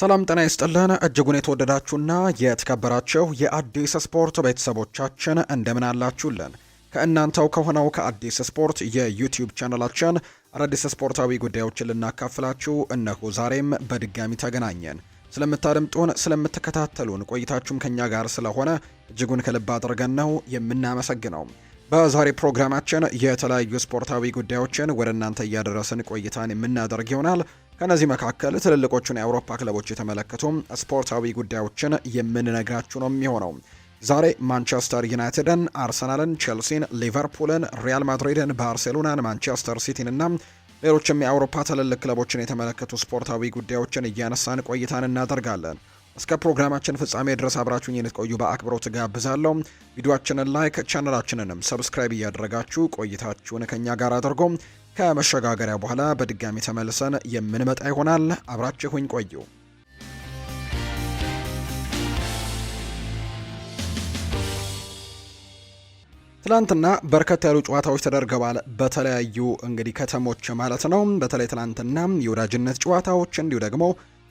ሰላም ጤና ይስጥልን እጅጉን የተወደዳችሁና የተከበራችሁ የአዲስ ስፖርት ቤተሰቦቻችን እንደምን አላችሁልን? ከእናንተው ከሆነው ከአዲስ ስፖርት የዩቲዩብ ቻናላችን አዳዲስ ስፖርታዊ ጉዳዮችን ልናካፍላችሁ እነሆ ዛሬም በድጋሚ ተገናኘን። ስለምታደምጡን፣ ስለምትከታተሉን ቆይታችሁም ከኛ ጋር ስለሆነ እጅጉን ከልብ አድርገን ነው የምናመሰግነው። በዛሬ ፕሮግራማችን የተለያዩ ስፖርታዊ ጉዳዮችን ወደ እናንተ እያደረስን ቆይታን የምናደርግ ይሆናል። ከነዚህ መካከል ትልልቆቹን የአውሮፓ ክለቦች የተመለከቱ ስፖርታዊ ጉዳዮችን የምንነግራችሁ ነው የሚሆነው። ዛሬ ማንቸስተር ዩናይትድን፣ አርሰናልን፣ ቼልሲን፣ ሊቨርፑልን፣ ሪያል ማድሪድን፣ ባርሴሎናን፣ ማንቸስተር ሲቲን እና ሌሎችም የአውሮፓ ትልልቅ ክለቦችን የተመለከቱ ስፖርታዊ ጉዳዮችን እያነሳን ቆይታን እናደርጋለን። እስከ ፕሮግራማችን ፍጻሜ ድረስ አብራችሁን እንድትቆዩ በአክብሮት ጋብዛለሁ። ቪዲዮአችንን ላይክ፣ ቻናላችንንም ሰብስክራይብ እያደረጋችሁ ቆይታችሁን ከኛ ጋር አድርጎ ከመሸጋገሪያ በኋላ በድጋሚ ተመልሰን የምንመጣ ይሆናል። አብራችሁኝ ቆዩ። ትላንትና በርከት ያሉ ጨዋታዎች ተደርገዋል። በተለያዩ እንግዲህ ከተሞች ማለት ነው። በተለይ ትላንትና የወዳጅነት ጨዋታዎች እንዲሁ ደግሞ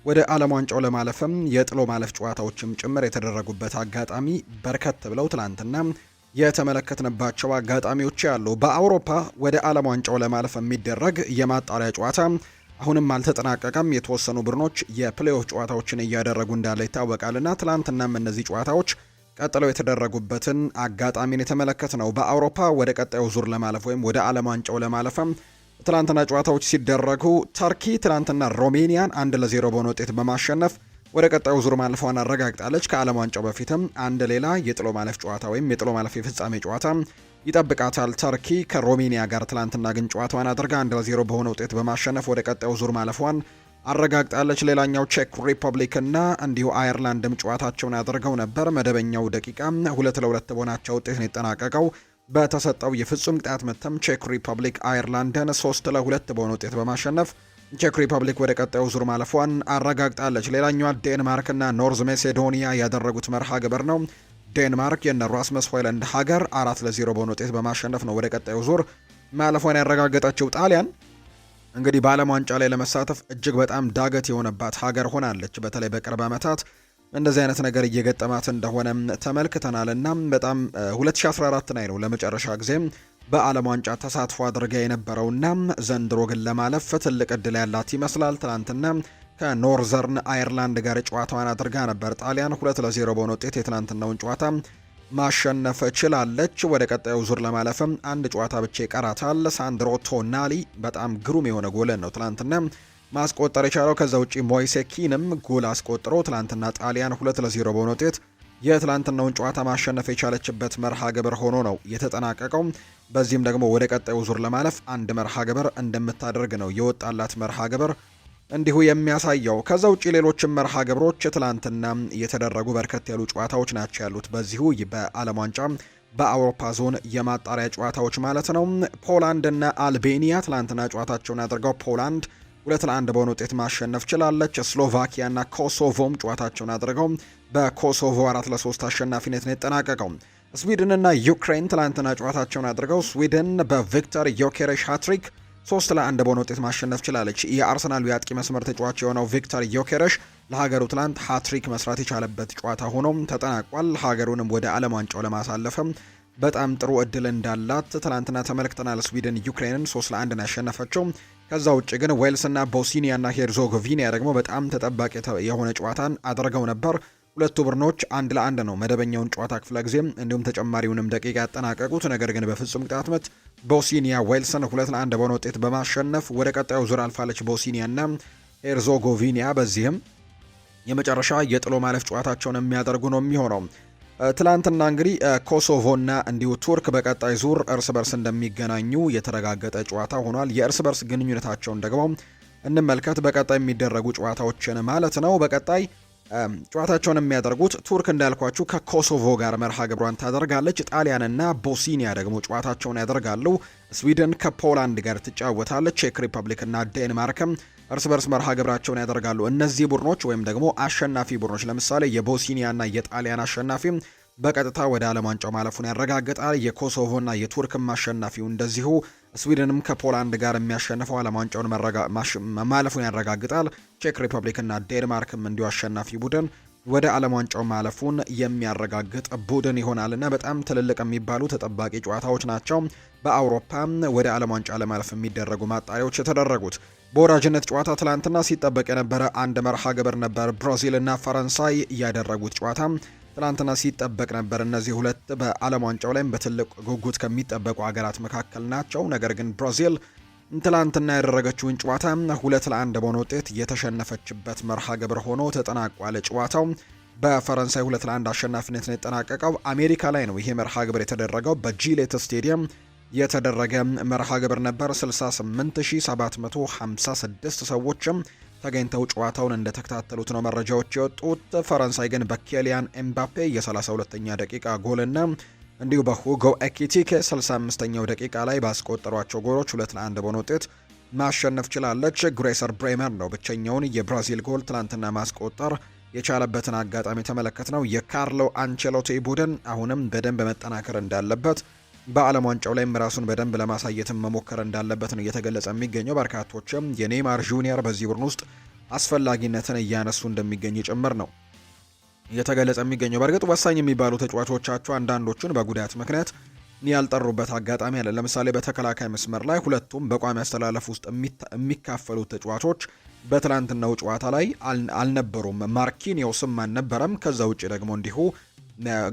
ወደ ዓለም ዋንጫው ለማለፍም የጥሎ ማለፍ ጨዋታዎችም ጭምር የተደረጉበት አጋጣሚ በርከት ብለው ትላንትና የተመለከትንባቸው አጋጣሚዎች ያሉ። በአውሮፓ ወደ ዓለም ዋንጫው ለማለፍ የሚደረግ የማጣሪያ ጨዋታ አሁንም አልተጠናቀቀም። የተወሰኑ ቡድኖች የፕሌኦፍ ጨዋታዎችን እያደረጉ እንዳለ ይታወቃልና ትላንትናም እነዚህ ጨዋታዎች ቀጥለው የተደረጉበትን አጋጣሚን የተመለከት ነው። በአውሮፓ ወደ ቀጣዩ ዙር ለማለፍ ወይም ወደ ዓለም ዋንጫው ለማለፍም ትላንትና ጨዋታዎች ሲደረጉ ተርኪ ትላንትና ሮሜኒያን 1-0 በሆነ ውጤት በማሸነፍ ወደ ቀጣዩ ዙር ማለፏን አረጋግጣለች። ከዓለም ዋንጫው በፊትም አንድ ሌላ የጥሎ ማለፍ ጨዋታ ወይም የጥሎ ማለፍ የፍጻሜ ጨዋታ ይጠብቃታል ተርኪ ከሮሜኒያ ጋር። ትላንትና ግን ጨዋታዋን አድርጋ 1-0 በሆነ ውጤት በማሸነፍ ወደ ቀጣዩ ዙር ማለፏን አረጋግጣለች። ሌላኛው ቼክ ሪፐብሊክ እና እንዲሁ አየርላንድም ጨዋታቸውን አድርገው ነበር። መደበኛው ደቂቃ 2-2 በሆናቸው ውጤት ነው የተጠናቀቀው። በተሰጠው የፍጹም ቅጣት ምትም ቼክ ሪፐብሊክ አየርላንድን 3-2 በሆነ ውጤት በማሸነፍ ቼክ ሪፐብሊክ ወደ ቀጣዩ ዙር ማለፏን አረጋግጣለች። ሌላኛዋ ዴንማርክና ኖርዝ ሜሴዶኒያ ያደረጉት መርሃ ግብር ነው። ዴንማርክ የነ ራስመስ ሆይሉንድ ሀገር 4-0 በሆነ ውጤት በማሸነፍ ነው ወደ ቀጣዩ ዙር ማለፏን ያረጋገጠችው። ጣሊያን እንግዲህ በዓለም ዋንጫ ላይ ለመሳተፍ እጅግ በጣም ዳገት የሆነባት ሀገር ሆናለች። በተለይ በቅርብ ዓመታት እንደዚህ አይነት ነገር እየገጠማት እንደሆነ ተመልክተናል እና በጣም 2014 ላይ ነው ለመጨረሻ ጊዜ በዓለም ዋንጫ ተሳትፎ አድርጋ የነበረውና ዘንድሮ ግን ለማለፍ ትልቅ እድል ያላት ይመስላል። ትናንትና ከኖርዘርን አየርላንድ ጋር ጨዋታዋን አድርጋ ነበር። ጣሊያን 2-0 በሆነ ውጤት የትናንትናውን ጨዋታ ማሸነፍ ችላለች። ወደ ቀጣዩ ዙር ለማለፍም አንድ ጨዋታ ብቻ ይቀራታል። ሳንድሮ ቶናሊ በጣም ግሩም የሆነ ጎልን ነው ትናንትና ማስቆጠር የቻለው። ከዛ ውጪ ሞይሴ ኪንም ጎል አስቆጥሮ ትላንትና ጣሊያን 2-0 በሆነ ውጤት የትላንትናውን ጨዋታ ማሸነፍ የቻለችበት መርሃ ግብር ሆኖ ነው የተጠናቀቀው። በዚህም ደግሞ ወደ ቀጣዩ ዙር ለማለፍ አንድ መርሃ ግብር እንደምታደርግ ነው የወጣላት መርሃ ግብር እንዲሁ የሚያሳየው። ከዛ ውጪ ሌሎችም መርሃ ግብሮች ትላንትና የተደረጉ በርከት ያሉ ጨዋታዎች ናቸው ያሉት በዚሁ በዓለም ዋንጫ በአውሮፓ ዞን የማጣሪያ ጨዋታዎች ማለት ነው። ፖላንድ እና አልቤኒያ ትላንትና ጨዋታቸውን አድርገው ፖላንድ 2-1 በሆነ ውጤት ማሸነፍ ችላለች። ስሎቫኪያ እና ኮሶቮም ጨዋታቸውን አድርገው በኮሶቮ 4-3 አሸናፊነት ነው የተጠናቀቀው። ስዊድን እና ዩክሬን ትላንትና ጨዋታቸውን አድርገው ስዊድን በቪክተር ዮኬሬሽ ሃትሪክ 3-1 በሆነ ውጤት ማሸነፍ ችላለች። የአርሰናሉ የአጥቂ መስመር ተጫዋች የሆነው ቪክተር ዮኬሬሽ ለሀገሩ ትላንት ሃትሪክ መስራት የቻለበት ጨዋታ ሆኖም ተጠናቋል። ሀገሩንም ወደ ዓለም ዋንጫው ለማሳለፍም በጣም ጥሩ እድል እንዳላት ትላንትና ተመልክተናል። ስዊድን ዩክሬንን 3-1 ነው ያሸነፈችው። ከዛ ውጭ ግን ዌልስ እና ቦስኒያ እና ሄርዞጎቪና ደግሞ በጣም ተጠባቂ የሆነ ጨዋታን አድርገው ነበር። ሁለቱ ቡድኖች 1-1 ነው መደበኛውን ጨዋታ ክፍለ ጊዜም እንዲሁም ተጨማሪውንም ደቂቃ ያጠናቀቁት። ነገር ግን በፍጹም ቅጣት ምት ቦስኒያ ዌልስን 2-1 በሆነ ውጤት በማሸነፍ ወደ ቀጣዩ ዙር አልፋለች ቦስኒያ እና ሄርዞጎቪና። በዚህም የመጨረሻ የጥሎ ማለፍ ጨዋታቸውን የሚያደርጉ ነው የሚሆነው። ትላንትና እንግዲህ ኮሶቮና እንዲሁ ቱርክ በቀጣይ ዙር እርስ በርስ እንደሚገናኙ የተረጋገጠ ጨዋታ ሆኗል። የእርስ በርስ ግንኙነታቸውን ደግሞ እንመልከት። በቀጣይ የሚደረጉ ጨዋታዎችን ማለት ነው። በቀጣይ ጨዋታቸውን የሚያደርጉት ቱርክ እንዳልኳችሁ ከኮሶቮ ጋር መርሃ ግብሯን ታደርጋለች። ጣሊያንና ቦስኒያ ደግሞ ጨዋታቸውን ያደርጋሉ። ስዊድን ከፖላንድ ጋር ትጫወታለች። ቼክ ሪፐብሊክ እና ዴንማርክም እርስ በርስ መርሃ ግብራቸውን ያደርጋሉ። እነዚህ ቡድኖች ወይም ደግሞ አሸናፊ ቡድኖች ለምሳሌ የቦስኒያና የጣሊያን አሸናፊ በቀጥታ ወደ ዓለም ዋንጫው ማለፉን ያረጋግጣል። የኮሶቮና የቱርክም አሸናፊው እንደዚሁ ስዊድንም ከፖላንድ ጋር የሚያሸንፈው ዓለም ዋንጫውን ማለፉን ያረጋግጣል። ቼክ ሪፐብሊክና ዴንማርክም እንዲሁ አሸናፊ ቡድን ወደ ዓለም ዋንጫው ማለፉን የሚያረጋግጥ ቡድን ይሆናልና በጣም ትልልቅ የሚባሉ ተጠባቂ ጨዋታዎች ናቸው። በአውሮፓ ወደ ዓለም ዋንጫ ለማለፍ የሚደረጉ ማጣሪያዎች የተደረጉት በወራጅነት ጨዋታ ትላንትና ሲጠበቅ የነበረ አንድ መርሃ ግብር ነበር። ብራዚልና ፈረንሳይ ያደረጉት ጨዋታ ትላንትና ሲጠበቅ ነበር። እነዚህ ሁለት በዓለም ዋንጫው ላይም በትልቅ ጉጉት ከሚጠበቁ ሀገራት መካከል ናቸው። ነገር ግን ብራዚል ትላንትና ያደረገችውን ጨዋታ 2-1 በሆነ ውጤት የተሸነፈችበት መርሃ ግብር ሆኖ ተጠናቋል። ጨዋታው በፈረንሳይ 2-1 አሸናፊነት ነው የተጠናቀቀው። አሜሪካ ላይ ነው ይሄ መርሃ ግብር የተደረገው። በጂሌት ስቴዲየም የተደረገ መርሃ ግብር ነበር። 68756 ሰዎችም ተገኝተው ጨዋታውን እንደተከታተሉት ነው መረጃዎች የወጡት። ፈረንሳይ ግን በኬሊያን ኤምባፔ የ32ኛ ደቂቃ ጎልና እንዲሁ በሁጎ ኤኪቲኬ 65ኛው ደቂቃ ላይ ባስቆጠሯቸው ጎሎች 2-1 በሆነ ውጤት ማሸነፍ ችላለች። ግሬሰር ብሬመር ነው ብቸኛውን የብራዚል ጎል ትላንትና ማስቆጠር የቻለበትን አጋጣሚ የተመለከት ነው። የካርሎ አንቸሎቲ ቡድን አሁንም በደንብ መጠናከር እንዳለበት በዓለም ዋንጫው ላይም ራሱን በደንብ ለማሳየትም መሞከር እንዳለበት ነው እየተገለጸ የሚገኘው። በርካቶችም የኔይማር ጁኒየር በዚህ ቡድን ውስጥ አስፈላጊነትን እያነሱ እንደሚገኝ ጭምር ነው እየተገለጸ የሚገኘው። በእርግጥ ወሳኝ የሚባሉ ተጫዋቾቻቸው አንዳንዶቹን በጉዳት ምክንያት ያልጠሩበት አጋጣሚ አለ። ለምሳሌ በተከላካይ መስመር ላይ ሁለቱም በቋሚ አስተላለፍ ውስጥ የሚካፈሉት ተጫዋቾች በትላንትናው ጨዋታ ላይ አልነበሩም። ማርኪኒዮስም አልነበረም። ከዛ ውጭ ደግሞ እንዲሁ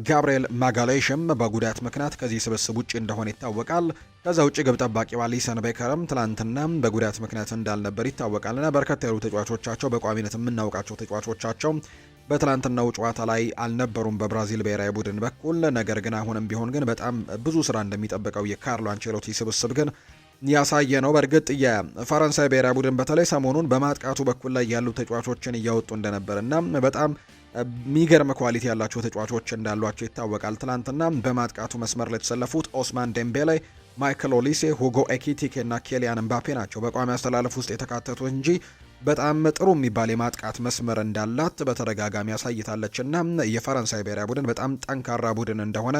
ጋብሪኤል ማጋሌሽም በጉዳት ምክንያት ከዚህ ስብስብ ውጭ እንደሆነ ይታወቃል። ከዛ ውጭ ግብ ጠባቂው አሊሰን ቤከርም ትላንትና በጉዳት ምክንያት እንዳልነበር ይታወቃልና በርከት ያሉ ተጫዋቾቻቸው በቋሚነት የምናውቃቸው ተጫዋቾቻቸው በትላንትናው ጨዋታ ላይ አልነበሩም በብራዚል ብሔራዊ ቡድን በኩል። ነገር ግን አሁንም ቢሆን ግን በጣም ብዙ ስራ እንደሚጠብቀው የካርሎ አንቸሎቲ ስብስብ ግን ያሳየ ነው። በእርግጥ የፈረንሳይ ብሔራዊ ቡድን በተለይ ሰሞኑን በማጥቃቱ በኩል ላይ ያሉ ተጫዋቾችን እያወጡ እንደነበርና በጣም የሚገርም ኳሊቲ ያላቸው ተጫዋቾች እንዳሏቸው ይታወቃል። ትላንትና በማጥቃቱ መስመር ላይ የተሰለፉት ኦስማን ዴምቤሌ፣ ማይክል ኦሊሴ፣ ሁጎ ኤኪቲኬ እና ኬሊያን ኤምባፔ ናቸው። በቋሚ አስተላለፍ ውስጥ የተካተቱ እንጂ በጣም ጥሩ የሚባል የማጥቃት መስመር እንዳላት በተደጋጋሚ ያሳይታለችና የፈረንሳይ ብሔራዊ ቡድን በጣም ጠንካራ ቡድን እንደሆነ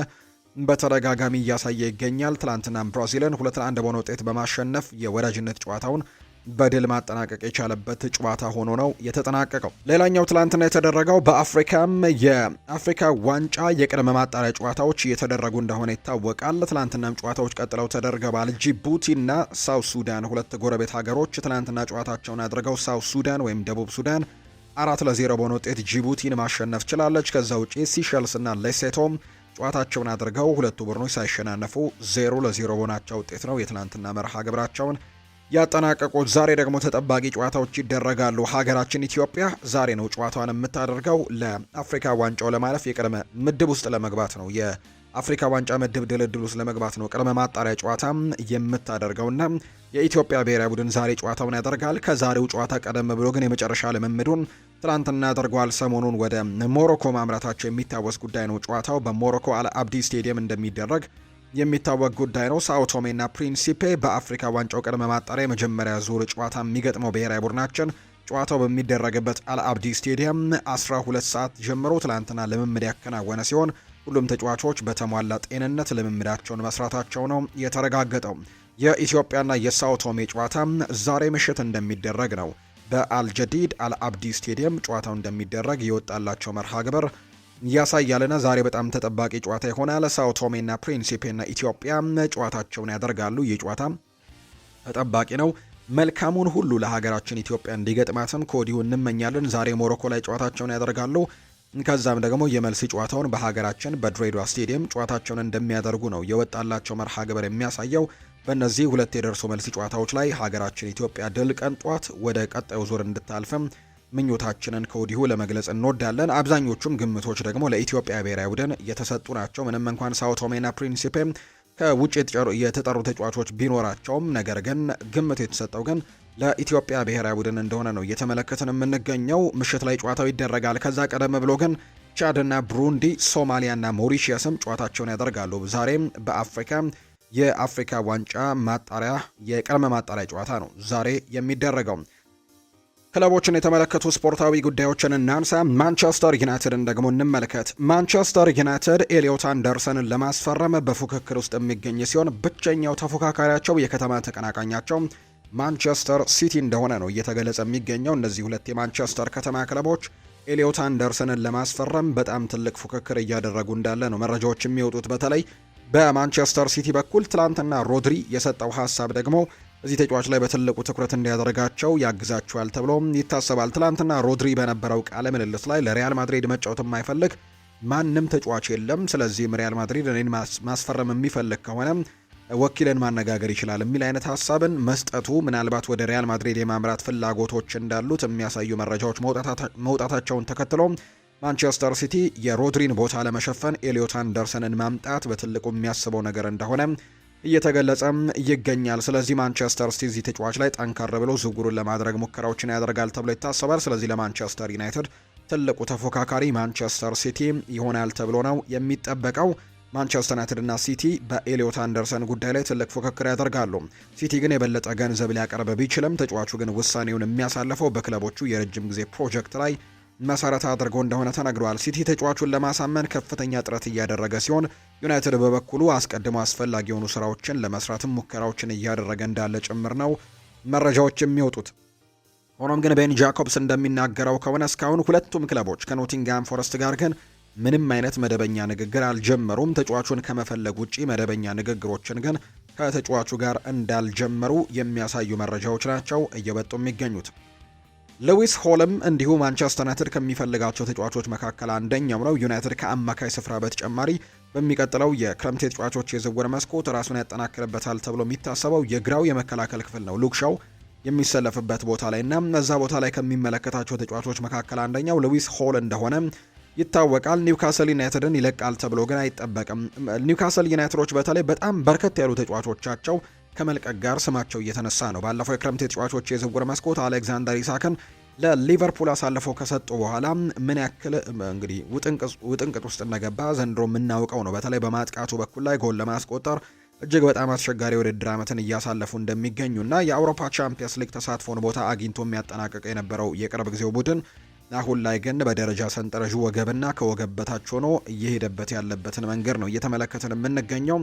በተደጋጋሚ እያሳየ ይገኛል። ትላንትና ብራዚልን 2-1 በሆነ ውጤት በማሸነፍ የወዳጅነት ጨዋታውን በድል ማጠናቀቅ የቻለበት ጨዋታ ሆኖ ነው የተጠናቀቀው። ሌላኛው ትላንትና የተደረገው በአፍሪካም የአፍሪካ ዋንጫ የቅድመ ማጣሪያ ጨዋታዎች እየተደረጉ እንደሆነ ይታወቃል። ትላንትናም ጨዋታዎች ቀጥለው ተደርገዋል። ጂቡቲና ሳውት ሱዳን ሁለት ጎረቤት ሀገሮች ትላንትና ጨዋታቸውን አድርገው ሳውት ሱዳን ወይም ደቡብ ሱዳን 4-0 በሆነ ውጤት ጂቡቲን ማሸነፍ ችላለች። ከዛ ውጪ ሲሸልስና ሌሴቶም ጨዋታቸውን አድርገው ሁለቱ ቡድኖች ሳይሸናነፉ 0-0 በሆናቸው ውጤት ነው የትላንትና መርሃ ግብራቸውን ያጠናቀቁት። ዛሬ ደግሞ ተጠባቂ ጨዋታዎች ይደረጋሉ። ሀገራችን ኢትዮጵያ ዛሬ ነው ጨዋታዋን የምታደርገው ለአፍሪካ ዋንጫው ለማለፍ የቅድመ ምድብ ውስጥ ለመግባት ነው። የአፍሪካ ዋንጫ ምድብ ድልድል ውስጥ ለመግባት ነው ቅድመ ማጣሪያ ጨዋታ የምታደርገውና የኢትዮጵያ ብሔራዊ ቡድን ዛሬ ጨዋታውን ያደርጋል። ከዛሬው ጨዋታ ቀደም ብሎ ግን የመጨረሻ ልምምዱን ትናንትና አድርጓል። ሰሞኑን ወደ ሞሮኮ ማምራታቸው የሚታወስ ጉዳይ ነው። ጨዋታው በሞሮኮ አል አብዲ ስቴዲየም እንደሚደረግ የሚታወቅ ጉዳይ ነው። ሳኦ ቶሜና ፕሪንሲፔ በአፍሪካ ዋንጫው ቅድመ ማጣሪያ የመጀመሪያ ዙር ጨዋታ የሚገጥመው ብሔራዊ ቡድናችን ጨዋታው በሚደረግበት አልአብዲ ስቴዲየም 12 ሰዓት ጀምሮ ትላንትና ልምምድ ያከናወነ ሲሆን ሁሉም ተጫዋቾች በተሟላ ጤንነት ልምምዳቸውን መስራታቸው ነው የተረጋገጠው። የኢትዮጵያና የሳኦ ቶሜ ጨዋታ ዛሬ ምሽት እንደሚደረግ ነው በአልጀዲድ አልአብዲ ስቴዲየም ጨዋታው እንደሚደረግ የወጣላቸው መርሃ ግብር ያሳያልና ዛሬ በጣም ተጠባቂ ጨዋታ ይሆናል። ሳኦ ቶሜና ፕሪንሲፔና ኢትዮጵያ ጨዋታቸውን ያደርጋሉ። ይህ ጨዋታ ተጠባቂ ነው። መልካሙን ሁሉ ለሀገራችን ኢትዮጵያ እንዲገጥማትም ከወዲሁ እንመኛለን። ዛሬ ሞሮኮ ላይ ጨዋታቸውን ያደርጋሉ። ከዛም ደግሞ የመልስ ጨዋታውን በሀገራችን በድሬዳዋ ስቴዲየም ጨዋታቸውን እንደሚያደርጉ ነው የወጣላቸው መርሃ ግብር የሚያሳየው። በእነዚህ ሁለት የደርሶ መልስ ጨዋታዎች ላይ ሀገራችን ኢትዮጵያ ድል ቀንጧት ወደ ቀጣዩ ዙር እንድታልፍም ምኞታችንን ከወዲሁ ለመግለጽ እንወዳለን። አብዛኞቹም ግምቶች ደግሞ ለኢትዮጵያ ብሔራዊ ቡድን የተሰጡ ናቸው። ምንም እንኳን ሳኦ ቶሜና ፕሪንሲፔ ከውጭ የተጠሩ ተጫዋቾች ቢኖራቸውም ነገር ግን ግምት የተሰጠው ግን ለኢትዮጵያ ብሔራዊ ቡድን እንደሆነ ነው እየተመለከትን የምንገኘው። ምሽት ላይ ጨዋታው ይደረጋል። ከዛ ቀደም ብሎ ግን ቻድና ብሩንዲ፣ ሶማሊያና ሞሪሺየስም ጨዋታቸውን ያደርጋሉ። ዛሬም የአፍሪካ ዋንጫ ማጣሪያ የቅድመ ማጣሪያ ጨዋታ ነው ዛሬ የሚደረገው። ክለቦችን የተመለከቱ ስፖርታዊ ጉዳዮችን እናንሳ። ማንቸስተር ዩናይትድን ደግሞ እንመልከት። ማንቸስተር ዩናይትድ ኤሊዮት አንደርሰንን ለማስፈረም በፉክክር ውስጥ የሚገኝ ሲሆን ብቸኛው ተፎካካሪያቸው የከተማ ተቀናቃኛቸው ማንቸስተር ሲቲ እንደሆነ ነው እየተገለጸ የሚገኘው። እነዚህ ሁለት የማንቸስተር ከተማ ክለቦች ኤሊዮት አንደርሰንን ለማስፈረም በጣም ትልቅ ፉክክር እያደረጉ እንዳለ ነው መረጃዎች የሚወጡት። በተለይ በማንቸስተር ሲቲ በኩል ትላንትና ሮድሪ የሰጠው ሀሳብ ደግሞ እዚህ ተጫዋች ላይ በትልቁ ትኩረት እንዲያደርጋቸው ያግዛቸዋል ተብሎ ይታሰባል። ትላንትና ሮድሪ በነበረው ቃለ ምልልስ ላይ ለሪያል ማድሪድ መጫወት የማይፈልግ ማንም ተጫዋች የለም፣ ስለዚህም ሪያል ማድሪድ እኔን ማስፈረም የሚፈልግ ከሆነ ወኪልን ማነጋገር ይችላል የሚል አይነት ሀሳብን መስጠቱ ምናልባት ወደ ሪያል ማድሪድ የማምራት ፍላጎቶች እንዳሉት የሚያሳዩ መረጃዎች መውጣታቸውን ተከትሎ ማንቸስተር ሲቲ የሮድሪን ቦታ ለመሸፈን ኤሊዮት አንደርሰንን ማምጣት በትልቁ የሚያስበው ነገር እንደሆነ እየተገለጸም ይገኛል። ስለዚህ ማንቸስተር ሲቲ እዚህ ተጫዋች ላይ ጠንከር ብሎ ዝውውሩን ለማድረግ ሙከራዎችን ያደርጋል ተብሎ ይታሰባል። ስለዚህ ለማንቸስተር ዩናይትድ ትልቁ ተፎካካሪ ማንቸስተር ሲቲ ይሆናል ተብሎ ነው የሚጠበቀው። ማንቸስተር ዩናይትድ እና ሲቲ በኤሊዮት አንደርሰን ጉዳይ ላይ ትልቅ ፉክክር ያደርጋሉ። ሲቲ ግን የበለጠ ገንዘብ ሊያቀርብ ቢችልም ተጫዋቹ ግን ውሳኔውን የሚያሳልፈው በክለቦቹ የረጅም ጊዜ ፕሮጀክት ላይ መሰረት አድርጎ እንደሆነ ተነግሯል። ሲቲ ተጫዋቹን ለማሳመን ከፍተኛ ጥረት እያደረገ ሲሆን ዩናይትድ በበኩሉ አስቀድሞ አስፈላጊ የሆኑ ስራዎችን ለመስራትም ሙከራዎችን እያደረገ እንዳለ ጭምር ነው መረጃዎች የሚወጡት። ሆኖም ግን ቤን ጃኮብስ እንደሚናገረው ከሆነ እስካሁን ሁለቱም ክለቦች ከኖቲንግሃም ፎረስት ጋር ግን ምንም አይነት መደበኛ ንግግር አልጀመሩም። ተጫዋቹን ከመፈለግ ውጪ መደበኛ ንግግሮችን ግን ከተጫዋቹ ጋር እንዳልጀመሩ የሚያሳዩ መረጃዎች ናቸው እየወጡ የሚገኙት። ሉዊስ ሆልም እንዲሁ ማንቸስተር ዩናይትድ ከሚፈልጋቸው ተጫዋቾች መካከል አንደኛው ነው። ዩናይትድ ከአማካይ ስፍራ በተጨማሪ በሚቀጥለው የክረምት ተጫዋቾች የዝውውር መስኮት ራሱን ያጠናክርበታል ተብሎ የሚታሰበው የግራው የመከላከል ክፍል ነው። ሉክ ሻው የሚሰለፍበት ቦታ ላይ እና እዛ ቦታ ላይ ከሚመለከታቸው ተጫዋቾች መካከል አንደኛው ሉዊስ ሆል እንደሆነ ይታወቃል። ኒውካስል ዩናይትድን ይለቃል ተብሎ ግን አይጠበቅም። ኒውካስል ዩናይትዶች በተለይ በጣም በርከት ያሉ ተጫዋቾቻቸው ከመልቀቅ ጋር ስማቸው እየተነሳ ነው። ባለፈው የክረምት ተጫዋቾች የዝውውር መስኮት አሌክዛንደር ኢሳክን ለሊቨርፑል አሳልፈው ከሰጡ በኋላ ምን ያክል እንግዲህ ውጥንቅጥ ውስጥ እንደገባ ዘንድሮ የምናውቀው ነው። በተለይ በማጥቃቱ በኩል ላይ ጎል ለማስቆጠር እጅግ በጣም አስቸጋሪ ውድድር ዓመትን እያሳለፉ እንደሚገኙና የአውሮፓ ቻምፒየንስ ሊግ ተሳትፎን ቦታ አግኝቶ የሚያጠናቅቅ የነበረው የቅርብ ጊዜው ቡድን አሁን ላይ ግን በደረጃ ሰንጠረዡ ወገብና ከወገብ በታች ሆኖ እየሄደበት ያለበትን መንገድ ነው እየተመለከትን የምንገኘው።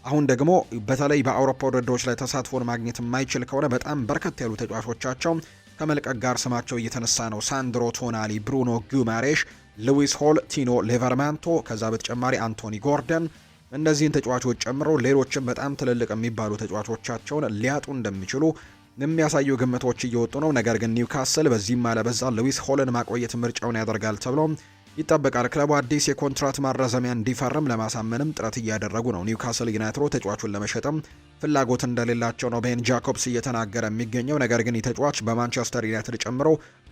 አሁን ደግሞ በተለይ በአውሮፓ ውድድሮች ላይ ተሳትፎን ማግኘት የማይችል ከሆነ በጣም በርከት ያሉ ተጫዋቾቻቸው ከመልቀቅ ጋር ስማቸው እየተነሳ ነው። ሳንድሮ ቶናሊ፣ ብሩኖ ጉማሬሽ፣ ሉዊስ ሆል፣ ቲኖ ሌቨርማንቶ፣ ከዛ በተጨማሪ አንቶኒ ጎርደን እነዚህን ተጫዋቾች ጨምሮ ሌሎችም በጣም ትልልቅ የሚባሉ ተጫዋቾቻቸውን ሊያጡ እንደሚችሉ የሚያሳዩ ግምቶች እየወጡ ነው። ነገር ግን ኒውካስል በዚህም አለበዛ ሉዊስ ሆልን ማቆየት ምርጫውን ያደርጋል ተብሎ ይጠበቃል። ክለቡ አዲስ የኮንትራት ማራዘሚያ እንዲፈርም ለማሳመንም ጥረት እያደረጉ ነው። ኒውካስል ዩናይትድ ተጫዋቹን ለመሸጥም ፍላጎት እንደሌላቸው ነው ቤን ጃኮብስ እየተናገረ የሚገኘው። ነገር ግን ተጫዋች በማንቸስተር ዩናይትድ ጨምሮ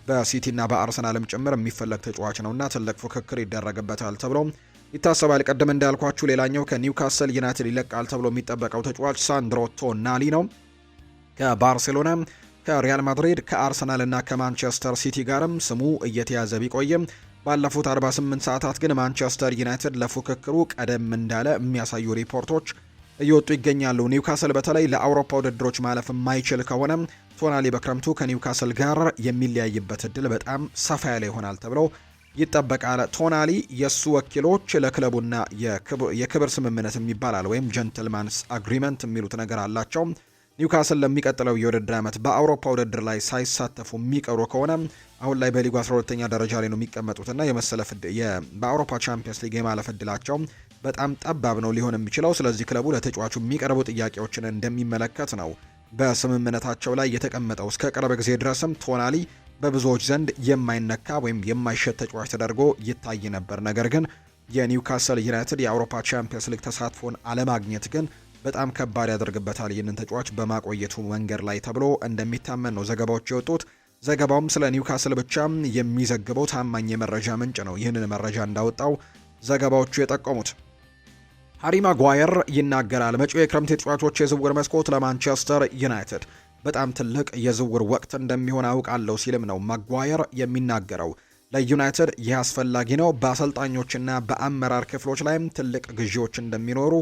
በሲቲና በአርሰናልም ጭምር የሚፈለግ ተጫዋች ነውና ትልቅ ፉክክር ይደረግበታል ተብሎ ይታሰባል። ቀደም እንዳልኳችሁ ሌላኛው ከኒውካስል ዩናይትድ ይለቃል ተብሎ የሚጠበቀው ተጫዋች ሳንድሮ ቶናሊ ነው። ከባርሴሎና፣ ከሪያል ማድሪድ፣ ከአርሰናል እና ከማንቸስተር ሲቲ ጋርም ስሙ እየተያዘ ቢቆይም ባለፉት 48 ሰዓታት ግን ማንቸስተር ዩናይትድ ለፉክክሩ ቀደም እንዳለ የሚያሳዩ ሪፖርቶች እየወጡ ይገኛሉ። ኒውካስል በተለይ ለአውሮፓ ውድድሮች ማለፍ የማይችል ከሆነ ቶናሊ በክረምቱ ከኒውካስል ጋር የሚለያይበት እድል በጣም ሰፋ ያለ ይሆናል ተብሎ ይጠበቃል። ቶናሊ የሱ ወኪሎች ለክለቡና የክብር ስምምነት የሚባላል ወይም ጀንትልማንስ አግሪመንት የሚሉት ነገር አላቸው። ኒውካስል ለሚቀጥለው የውድድር ዓመት በአውሮፓ ውድድር ላይ ሳይሳተፉ የሚቀሩ ከሆነ አሁን ላይ በሊጉ 12ኛ ደረጃ ላይ ነው የሚቀመጡትና የመሰለፍ በአውሮፓ ቻምፒየንስ ሊግ የማለፍ እድላቸው በጣም ጠባብ ነው ሊሆን የሚችለው። ስለዚህ ክለቡ ለተጫዋቹ የሚቀርቡ ጥያቄዎችን እንደሚመለከት ነው በስምምነታቸው ላይ የተቀመጠው። እስከ ቅርብ ጊዜ ድረስም ቶናሊ በብዙዎች ዘንድ የማይነካ ወይም የማይሸጥ ተጫዋች ተደርጎ ይታይ ነበር። ነገር ግን የኒውካስል ዩናይትድ የአውሮፓ ቻምፒየንስ ሊግ ተሳትፎን አለማግኘት ግን በጣም ከባድ ያደርግበታል ይህንን ተጫዋች በማቆየቱ መንገድ ላይ ተብሎ እንደሚታመን ነው ዘገባዎች የወጡት። ዘገባውም ስለ ኒውካስል ብቻ የሚዘግበው ታማኝ የመረጃ ምንጭ ነው ይህንን መረጃ እንዳወጣው ዘገባዎቹ የጠቆሙት። ሃሪ ማጓየር ይናገራል። መጪው የክረምት ተጫዋቾች የዝውውር መስኮት ለማንቸስተር ዩናይትድ በጣም ትልቅ የዝውውር ወቅት እንደሚሆን አውቃለሁ ሲልም ነው ማጓየር የሚናገረው። ለዩናይትድ ይህ አስፈላጊ ነው። በአሰልጣኞችና በአመራር ክፍሎች ላይም ትልቅ ግዢዎች እንደሚኖሩ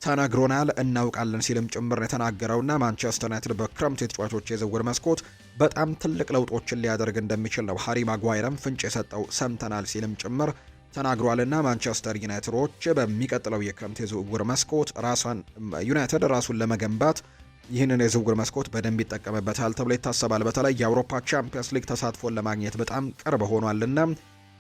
ተናግሮናል እናውቃለን ሲልም ጭምር የተናገረውና ማንቸስተር ዩናይትድ በክረምቱ የተጫዋቾች የዝውውር መስኮት በጣም ትልቅ ለውጦችን ሊያደርግ እንደሚችል ነው ሃሪ ማጓየርም ፍንጭ የሰጠው ሰምተናል ሲልም ጭምር ተናግሯልና ማንቸስተር ዩናይትዶች በሚቀጥለው የክረምት የዝውውር መስኮት ዩናይትድ ራሱን ለመገንባት ይህንን የዝውውር መስኮት በደንብ ይጠቀምበታል ተብሎ ይታሰባል። በተለይ የአውሮፓ ቻምፒየንስ ሊግ ተሳትፎን ለማግኘት በጣም ቅርብ ሆኗልና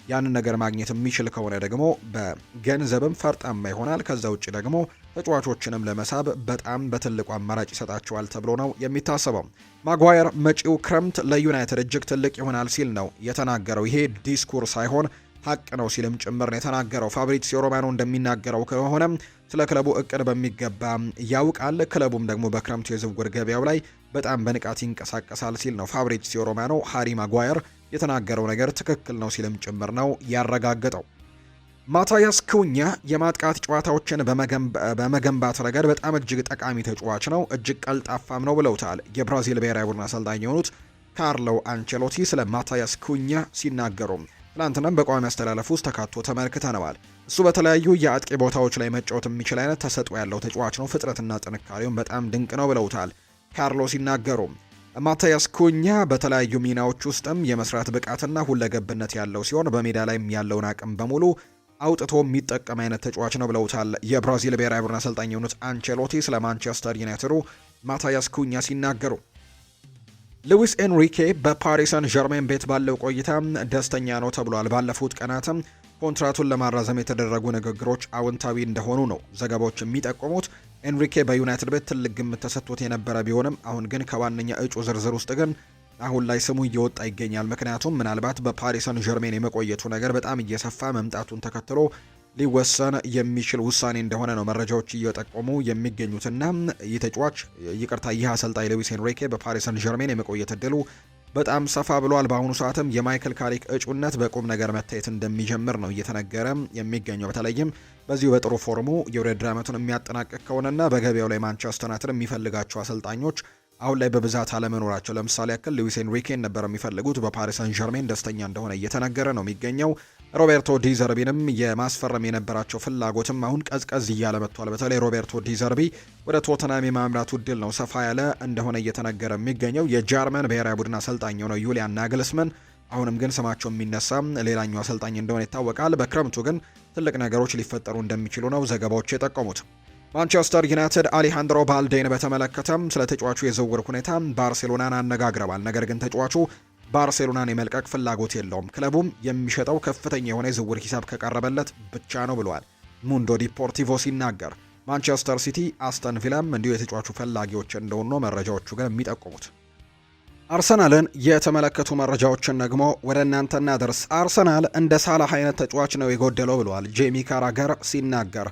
ያንን ነገር ማግኘት የሚችል ከሆነ ደግሞ በገንዘብም ፈርጣማ ይሆናል። ከዛ ውጭ ደግሞ ተጫዋቾችንም ለመሳብ በጣም በትልቁ አማራጭ ይሰጣቸዋል ተብሎ ነው የሚታሰበው። ማጓየር መጪው ክረምት ለዩናይትድ እጅግ ትልቅ ይሆናል ሲል ነው የተናገረው። ይሄ ዲስኩር ሳይሆን ሀቅ ነው ሲልም ጭምር ነው የተናገረው። ፋብሪዚዮ ሮማኖ እንደሚናገረው ከሆነ ስለ ክለቡ እቅድ በሚገባ ያውቃል። ክለቡም ደግሞ በክረምቱ የዝውውር ገበያው ላይ በጣም በንቃት ይንቀሳቀሳል ሲል ነው ፋብሪዚዮ ሮማኖ ሃሪ ማጓየር የተናገረው ነገር ትክክል ነው ሲልም ጭምር ነው ያረጋገጠው። ማታያስ ኩኛ የማጥቃት ጨዋታዎችን በመገንባት ረገድ በጣም እጅግ ጠቃሚ ተጫዋች ነው፣ እጅግ ቀልጣፋም ነው ብለውታል የብራዚል ብሔራዊ ቡድን አሰልጣኝ የሆኑት ካርሎ አንቸሎቲ ስለ ማታያስ ኩኛ ሲናገሩ። ትላንትናም በቋሚ አስተላለፍ ውስጥ ተካቶ ተመልክተነዋል። እሱ በተለያዩ የአጥቂ ቦታዎች ላይ መጫወት የሚችል አይነት ተሰጥኦ ያለው ተጫዋች ነው፣ ፍጥነትና ጥንካሬውን በጣም ድንቅ ነው ብለውታል ካርሎ ሲናገሩ። ማታያስ ኩኛ በተለያዩ ሚናዎች ውስጥም የመስራት ብቃትና ሁለገብነት ያለው ሲሆን በሜዳ ላይም ያለውን አቅም በሙሉ አውጥቶ የሚጠቀም አይነት ተጫዋች ነው ብለውታል የብራዚል ብሔራዊ ቡድን አሰልጣኝ የሆኑት አንቸሎቲ ስለ ማንቸስተር ዩናይትዱ ማታያስ ኩኛ ሲናገሩ። ሉዊስ ኤንሪኬ በፓሪስ ሰን ዠርሜን ቤት ባለው ቆይታ ደስተኛ ነው ተብሏል። ባለፉት ቀናትም ኮንትራቱን ለማራዘም የተደረጉ ንግግሮች አዎንታዊ እንደሆኑ ነው ዘገባዎች የሚጠቁሙት። ኤንሪኬ በዩናይትድ ቤት ትልቅ ግምት ተሰጥቶት የነበረ ቢሆንም አሁን ግን ከዋነኛ እጩ ዝርዝር ውስጥ ግን አሁን ላይ ስሙ እየወጣ ይገኛል። ምክንያቱም ምናልባት በፓሪስ ሰን ዠርሜን የመቆየቱ ነገር በጣም እየሰፋ መምጣቱን ተከትሎ ሊወሰን የሚችል ውሳኔ እንደሆነ ነው መረጃዎች እየጠቆሙ የሚገኙትና ይህ አሰልጣኝ ሉዊስ ኤንሪኬ በፓሪስ ሰን ዠርሜን የመቆየት እድሉ በጣም ሰፋ ብሏል። በአሁኑ ሰዓትም የማይክል ካሪክ እጩነት በቁም ነገር መታየት እንደሚጀምር ነው እየተነገረ የሚገኘው። በተለይም በዚሁ በጥሩ ፎርሙ የውድድር ዓመቱን የሚያጠናቅቅ ከሆነና በገበያው ላይ ማንቸስተር ዩናይትድ የሚፈልጋቸው አሰልጣኞች አሁን ላይ በብዛት አለመኖራቸው፣ ለምሳሌ ያክል ሉዊስ ኤንሪኬን ነበር የሚፈልጉት፣ በፓሪስ ሰን ዠርሜን ደስተኛ እንደሆነ እየተነገረ ነው የሚገኘው። ሮቤርቶ ዲዘርቢንም የማስፈረም የነበራቸው ፍላጎትም አሁን ቀዝቀዝ እያለ መጥቷል። በተለይ ሮቤርቶ ዲዘርቢ ወደ ቶተናም የማምራቱ እድል ነው ሰፋ ያለ እንደሆነ እየተነገረ የሚገኘው። የጀርመን ብሔራዊ ቡድን አሰልጣኝ የሆነው ዩሊያን ናግልስመን አሁንም ግን ስማቸው የሚነሳ ሌላኛው አሰልጣኝ እንደሆነ ይታወቃል። በክረምቱ ግን ትልቅ ነገሮች ሊፈጠሩ እንደሚችሉ ነው ዘገባዎች የጠቆሙት። ማንቸስተር ዩናይትድ አሌሃንድሮ ባልዴን በተመለከተም ስለ ተጫዋቹ የዝውውር ሁኔታ ባርሴሎናን አነጋግረዋል። ነገር ግን ተጫዋቹ ባርሴሎናን የመልቀቅ ፍላጎት የለውም፣ ክለቡም የሚሸጠው ከፍተኛ የሆነ የዝውውር ሂሳብ ከቀረበለት ብቻ ነው ብለዋል ሙንዶ ዲፖርቲቮ ሲናገር። ማንቸስተር ሲቲ፣ አስተን ቪላም እንዲሁ የተጫዋቹ ፈላጊዎች እንደሆኑ መረጃዎቹ ግን የሚጠቁሙት። አርሰናልን የተመለከቱ መረጃዎችን ደግሞ ወደ እናንተ እናደርስ። አርሰናል እንደ ሳላህ አይነት ተጫዋች ነው የጎደለው ብለዋል ጄሚ ካራገር ሲናገር።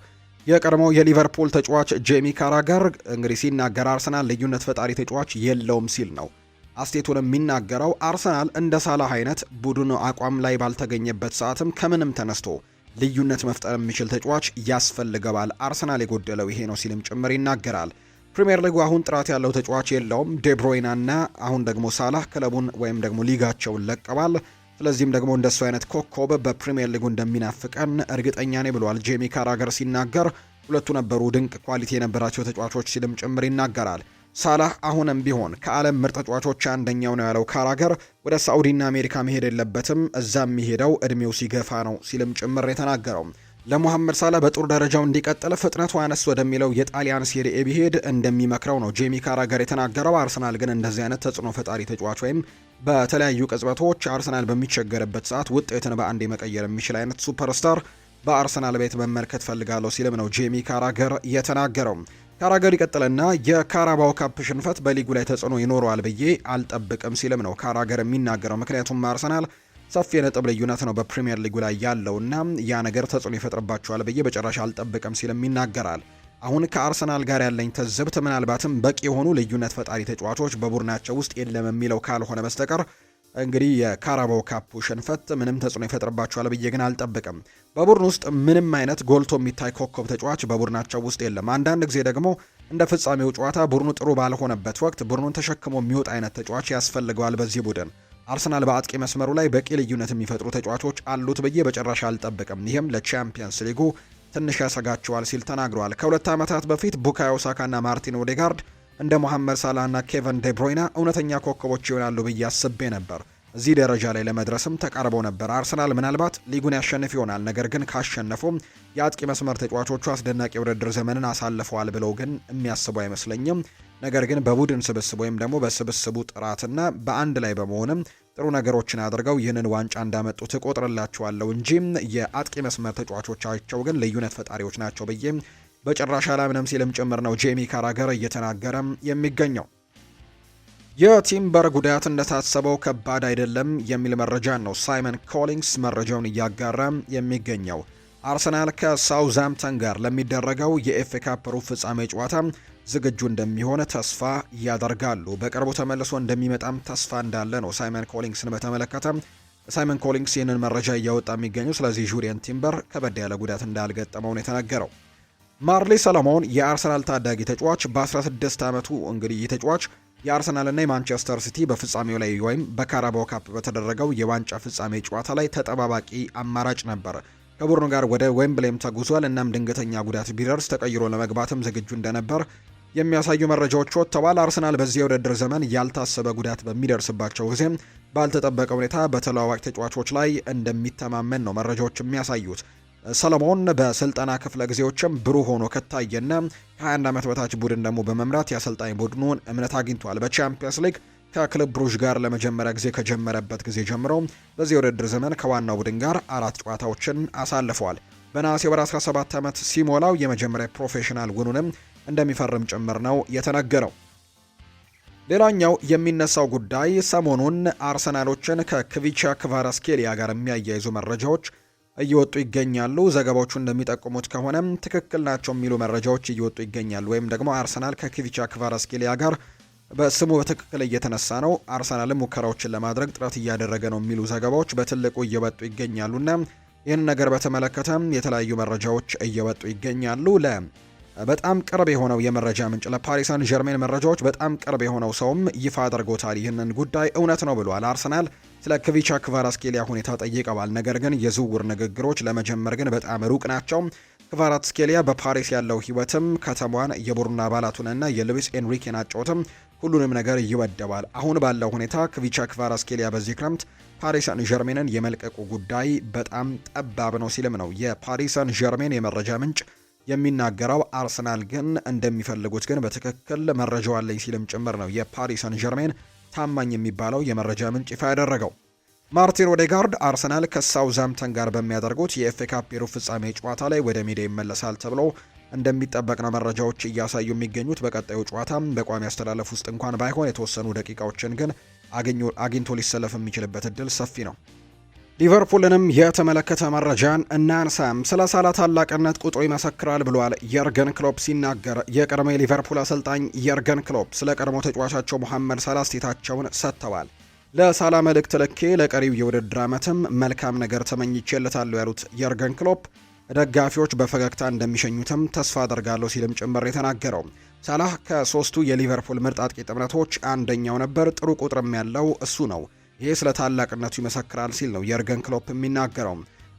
የቀድሞው የሊቨርፑል ተጫዋች ጄሚ ካራገር እንግዲህ ሲናገር አርሰናል ልዩነት ፈጣሪ ተጫዋች የለውም ሲል ነው አስቴቱን የሚናገረው። አርሰናል እንደ ሳላህ አይነት ቡድኑ አቋም ላይ ባልተገኘበት ሰዓትም ከምንም ተነስቶ ልዩነት መፍጠር የሚችል ተጫዋች ያስፈልገዋል። አርሰናል የጎደለው ይሄ ነው ሲልም ጭምር ይናገራል። ፕሪሚየር ሊጉ አሁን ጥራት ያለው ተጫዋች የለውም። ዴብሮይናና አሁን ደግሞ ሳላህ ክለቡን ወይም ደግሞ ሊጋቸውን ለቀዋል። ስለዚህም ደግሞ እንደሱ አይነት ኮከብ በፕሪሚየር ሊጉ እንደሚናፍቀን እርግጠኛ ነኝ ብሏል ጄሚ ካራገር ሲናገር። ሁለቱ ነበሩ ድንቅ ኳሊቲ የነበራቸው ተጫዋቾች ሲልም ጭምር ይናገራል። ሳላህ አሁንም ቢሆን ከዓለም ምርጥ ተጫዋቾች አንደኛው ነው ያለው ካራገር ወደ ሳዑዲና አሜሪካ መሄድ የለበትም፣ እዛ የሚሄደው እድሜው ሲገፋ ነው ሲልም ጭምር የተናገረው። ለሙሐመድ ሳላህ በጥሩ ደረጃው እንዲቀጥል ፍጥነቱ አነስ ወደሚለው የጣሊያን ሴሪኤ ቢሄድ እንደሚመክረው ነው ጄሚ ካራገር የተናገረው። አርሰናል ግን እንደዚህ አይነት ተጽዕኖ ፈጣሪ ተጫዋች ወይም በተለያዩ ቅጽበቶች አርሰናል በሚቸገርበት ሰዓት ውጤትን በአንድ መቀየር የሚችል አይነት ሱፐርስታር በአርሰናል ቤት መመልከት ፈልጋለሁ ሲልም ነው ጄሚ ካራገር የተናገረው። ካራገር ይቀጥልና የካራባው ካፕ ሽንፈት በሊጉ ላይ ተጽዕኖ ይኖረዋል ብዬ አልጠብቅም ሲልም ነው ካራገር የሚናገረው። ምክንያቱም አርሰናል ሰፊ የነጥብ ልዩነት ነው በፕሪሚየር ሊጉ ላይ ያለውና ያ ነገር ተጽዕኖ ይፈጥርባቸዋል ብዬ በጭራሽ አልጠብቅም ሲልም ይናገራል። አሁን ከአርሰናል ጋር ያለኝ ትዝብት ምናልባትም በቂ የሆኑ ልዩነት ፈጣሪ ተጫዋቾች በቡድናቸው ውስጥ የለም የሚለው ካልሆነ በስተቀር እንግዲህ የካራባው ካፑ ሽንፈት ምንም ተጽዕኖ ይፈጥርባቸዋል ብዬ ግን አልጠብቅም። በቡድን ውስጥ ምንም አይነት ጎልቶ የሚታይ ኮከብ ተጫዋች በቡድናቸው ውስጥ የለም። አንዳንድ ጊዜ ደግሞ እንደ ፍጻሜው ጨዋታ ቡድኑ ጥሩ ባልሆነበት ወቅት ቡድኑን ተሸክሞ የሚወጣ አይነት ተጫዋች ያስፈልገዋል በዚህ ቡድን። አርሰናል በአጥቂ መስመሩ ላይ በቂ ልዩነት የሚፈጥሩ ተጫዋቾች አሉት ብዬ በጭራሽ አልጠብቅም። ይህም ለቻምፒየንስ ሊጉ ትንሽ ያሰጋቸዋል ሲል ተናግሯል። ከ2 ዓመታት በፊት ቡካዮ ሳካና ማርቲን ኦዴጋርድ እንደ ሞሐመድ ሳላህና ኬቨን ዴብሮይና እውነተኛ ኮከቦች ይሆናሉ ብዬ አስቤ ነበር። እዚህ ደረጃ ላይ ለመድረስም ተቃርበው ነበር። አርሰናል ምናልባት ሊጉን ያሸንፍ ይሆናል፣ ነገር ግን ካሸነፉም የአጥቂ መስመር ተጫዋቾቹ አስደናቂ የውድድር ዘመንን አሳልፈዋል ብለው ግን የሚያስቡ አይመስለኝም። ነገር ግን በቡድን ስብስብ ወይም ደግሞ በስብስቡ ጥራትና በአንድ ላይ በመሆንም ጥሩ ነገሮችን አድርገው ይህንን ዋንጫ እንዳመጡ ትቆጥርላቸዋለሁ እንጂ የአጥቂ መስመር ተጫዋቾቻቸው ግን ልዩነት ፈጣሪዎች ናቸው ብዬ በጭራሽ አላምንም ሲልም ጭምር ነው ጄሚ ካራገር እየተናገረም የሚገኘው። የቲምበር ጉዳት እንደታሰበው ከባድ አይደለም የሚል መረጃን ነው ሳይመን ኮሊንግስ መረጃውን እያጋራ የሚገኘው። አርሰናል ከሳውዝሃምፕተን ጋር ለሚደረገው የኤፍኤ ካፕ ሩብ ፍጻሜ ጨዋታ ዝግጁ እንደሚሆን ተስፋ ያደርጋሉ። በቅርቡ ተመልሶ እንደሚመጣም ተስፋ እንዳለ ነው ሳይመን ኮሊንግስን በተመለከተ ሳይመን ኮሊንግስ ይህንን መረጃ እያወጣ የሚገኘው። ስለዚህ ጁሪየን ቲምበር ከበድ ያለ ጉዳት እንዳልገጠመው ነው የተነገረው። ማርሊ ሰሎሞን የአርሰናል ታዳጊ ተጫዋች በ16 ዓመቱ እንግዲህ ተጫዋች የአርሰናልና የማንቸስተር ሲቲ በፍጻሜው ላይ ወይም በካራባኦ ካፕ በተደረገው የዋንጫ ፍጻሜ ጨዋታ ላይ ተጠባባቂ አማራጭ ነበር። ከቡድኑ ጋር ወደ ዌምብሌም ተጉዟል። እናም ድንገተኛ ጉዳት ቢደርስ ተቀይሮ ለመግባትም ዝግጁ እንደነበር የሚያሳዩ መረጃዎች ወጥተዋል። አርሰናል በዚህ የውድድር ዘመን ያልታሰበ ጉዳት በሚደርስባቸው ጊዜ ባልተጠበቀ ሁኔታ በተለዋዋጭ ተጫዋቾች ላይ እንደሚተማመን ነው መረጃዎች የሚያሳዩት። ሰሎሞን በስልጠና ክፍለ ጊዜዎችም ብሩህ ሆኖ ከታየና ከ21 ዓመት በታች ቡድን ደግሞ በመምራት የአሰልጣኝ ቡድኑን እምነት አግኝቷል። በቻምፒየንስ ሊግ ከክለብ ብሩዥ ጋር ለመጀመሪያ ጊዜ ከጀመረበት ጊዜ ጀምሮ በዚህ የውድድር ዘመን ከዋናው ቡድን ጋር 4 ጨዋታዎችን አሳልፈዋል። በነሐሴ ወር 17 ዓመት ሲሞላው የመጀመሪያ ፕሮፌሽናል ውኑንም እንደሚፈርም ጭምር ነው የተነገረው። ሌላኛው የሚነሳው ጉዳይ ሰሞኑን አርሰናሎችን ከክቪቻ ክቫራትስኬሊያ ጋር የሚያያይዙ መረጃዎች እየወጡ ይገኛሉ። ዘገባዎቹ እንደሚጠቁሙት ከሆነም ትክክል ናቸው የሚሉ መረጃዎች እየወጡ ይገኛሉ። ወይም ደግሞ አርሰናል ከክቪቻ ክቫራትስኬሊያ ጋር በስሙ በትክክል እየተነሳ ነው፣ አርሰናልም ሙከራዎችን ለማድረግ ጥረት እያደረገ ነው የሚሉ ዘገባዎች በትልቁ እየወጡ ይገኛሉና ይህን ነገር በተመለከተ የተለያዩ መረጃዎች እየወጡ ይገኛሉ። በጣም ቅርብ የሆነው የመረጃ ምንጭ ለፓሪስ ሳን ዠርሜን መረጃዎች በጣም ቅርብ የሆነው ሰውም ይፋ አድርጎታል። ይህንን ጉዳይ እውነት ነው ብሏል። አርሰናል ስለ ክቪቻ ክቫራትስኬሊያ ሁኔታ ጠይቀዋል። ነገር ግን የዝውውር ንግግሮች ለመጀመር ግን በጣም ሩቅ ናቸው። ክቫራትስኬሊያ በፓሪስ ያለው ህይወትም ከተማዋን የቡድን አባላቱንና የሉዊስ ኤንሪኬን አጨዋወትም ሁሉንም ነገር ይወደዋል። አሁን ባለው ሁኔታ ክቪቻ ክቫራትስኬሊያ በዚህ ክረምት ፓሪስ ሳን ዠርሜንን የመልቀቁ ጉዳይ በጣም ጠባብ ነው ሲልም ነው የፓሪስ ሳን ዠርሜን የመረጃ ምንጭ የሚናገረው። አርሰናል ግን እንደሚፈልጉት ግን በትክክል መረጃው አለኝ ሲልም ጭምር ነው የፓሪስ ሳን ዠርሜን ታማኝ የሚባለው የመረጃ ምንጭ ይፋ ያደረገው። ማርቲን ኦዴጋርድ አርሰናል ከሳውዝሃምፕተን ጋር በሚያደርጉት የኤፍኤ ካፕ ሩብ ፍጻሜ ጨዋታ ላይ ወደ ሜዳ ይመለሳል ተብሎ እንደሚጠበቅ ነው መረጃዎች እያሳዩ የሚገኙት። በቀጣዩ ጨዋታ በቋሚ አስተላለፍ ውስጥ እንኳን ባይሆን የተወሰኑ ደቂቃዎችን ግን አግኝቶ ሊሰለፍ የሚችልበት እድል ሰፊ ነው። ሊቨርፑልንም የተመለከተ መረጃን እናንሳም። ስለ ሳላ ታላቅነት ቁጥሩ ይመሰክራል ብሏል የርገን ክሎፕ ሲናገር። የቀድሞ ሊቨርፑል አሰልጣኝ የርገን ክሎፕ ስለ ቀድሞ ተጫዋቻቸው መሐመድ ሳላ አስተያየታቸውን ሰጥተዋል። ለሳላ መልእክት ልኬ ለቀሪው የውድድር ዓመትም መልካም ነገር ተመኝቼለታለሁ ያሉት የርገን ክሎፕ ደጋፊዎች በፈገግታ እንደሚሸኙትም ተስፋ አደርጋለሁ ሲልም ጭምር የተናገረው። ሳላህ ከሶስቱ የሊቨርፑል ምርጥ አጥቂ ጥምረቶች አንደኛው ነበር። ጥሩ ቁጥርም ያለው እሱ ነው። ይሄ ስለ ታላቅነቱ ይመሰክራል ሲል ነው የርገን ክሎፕ የሚናገረው።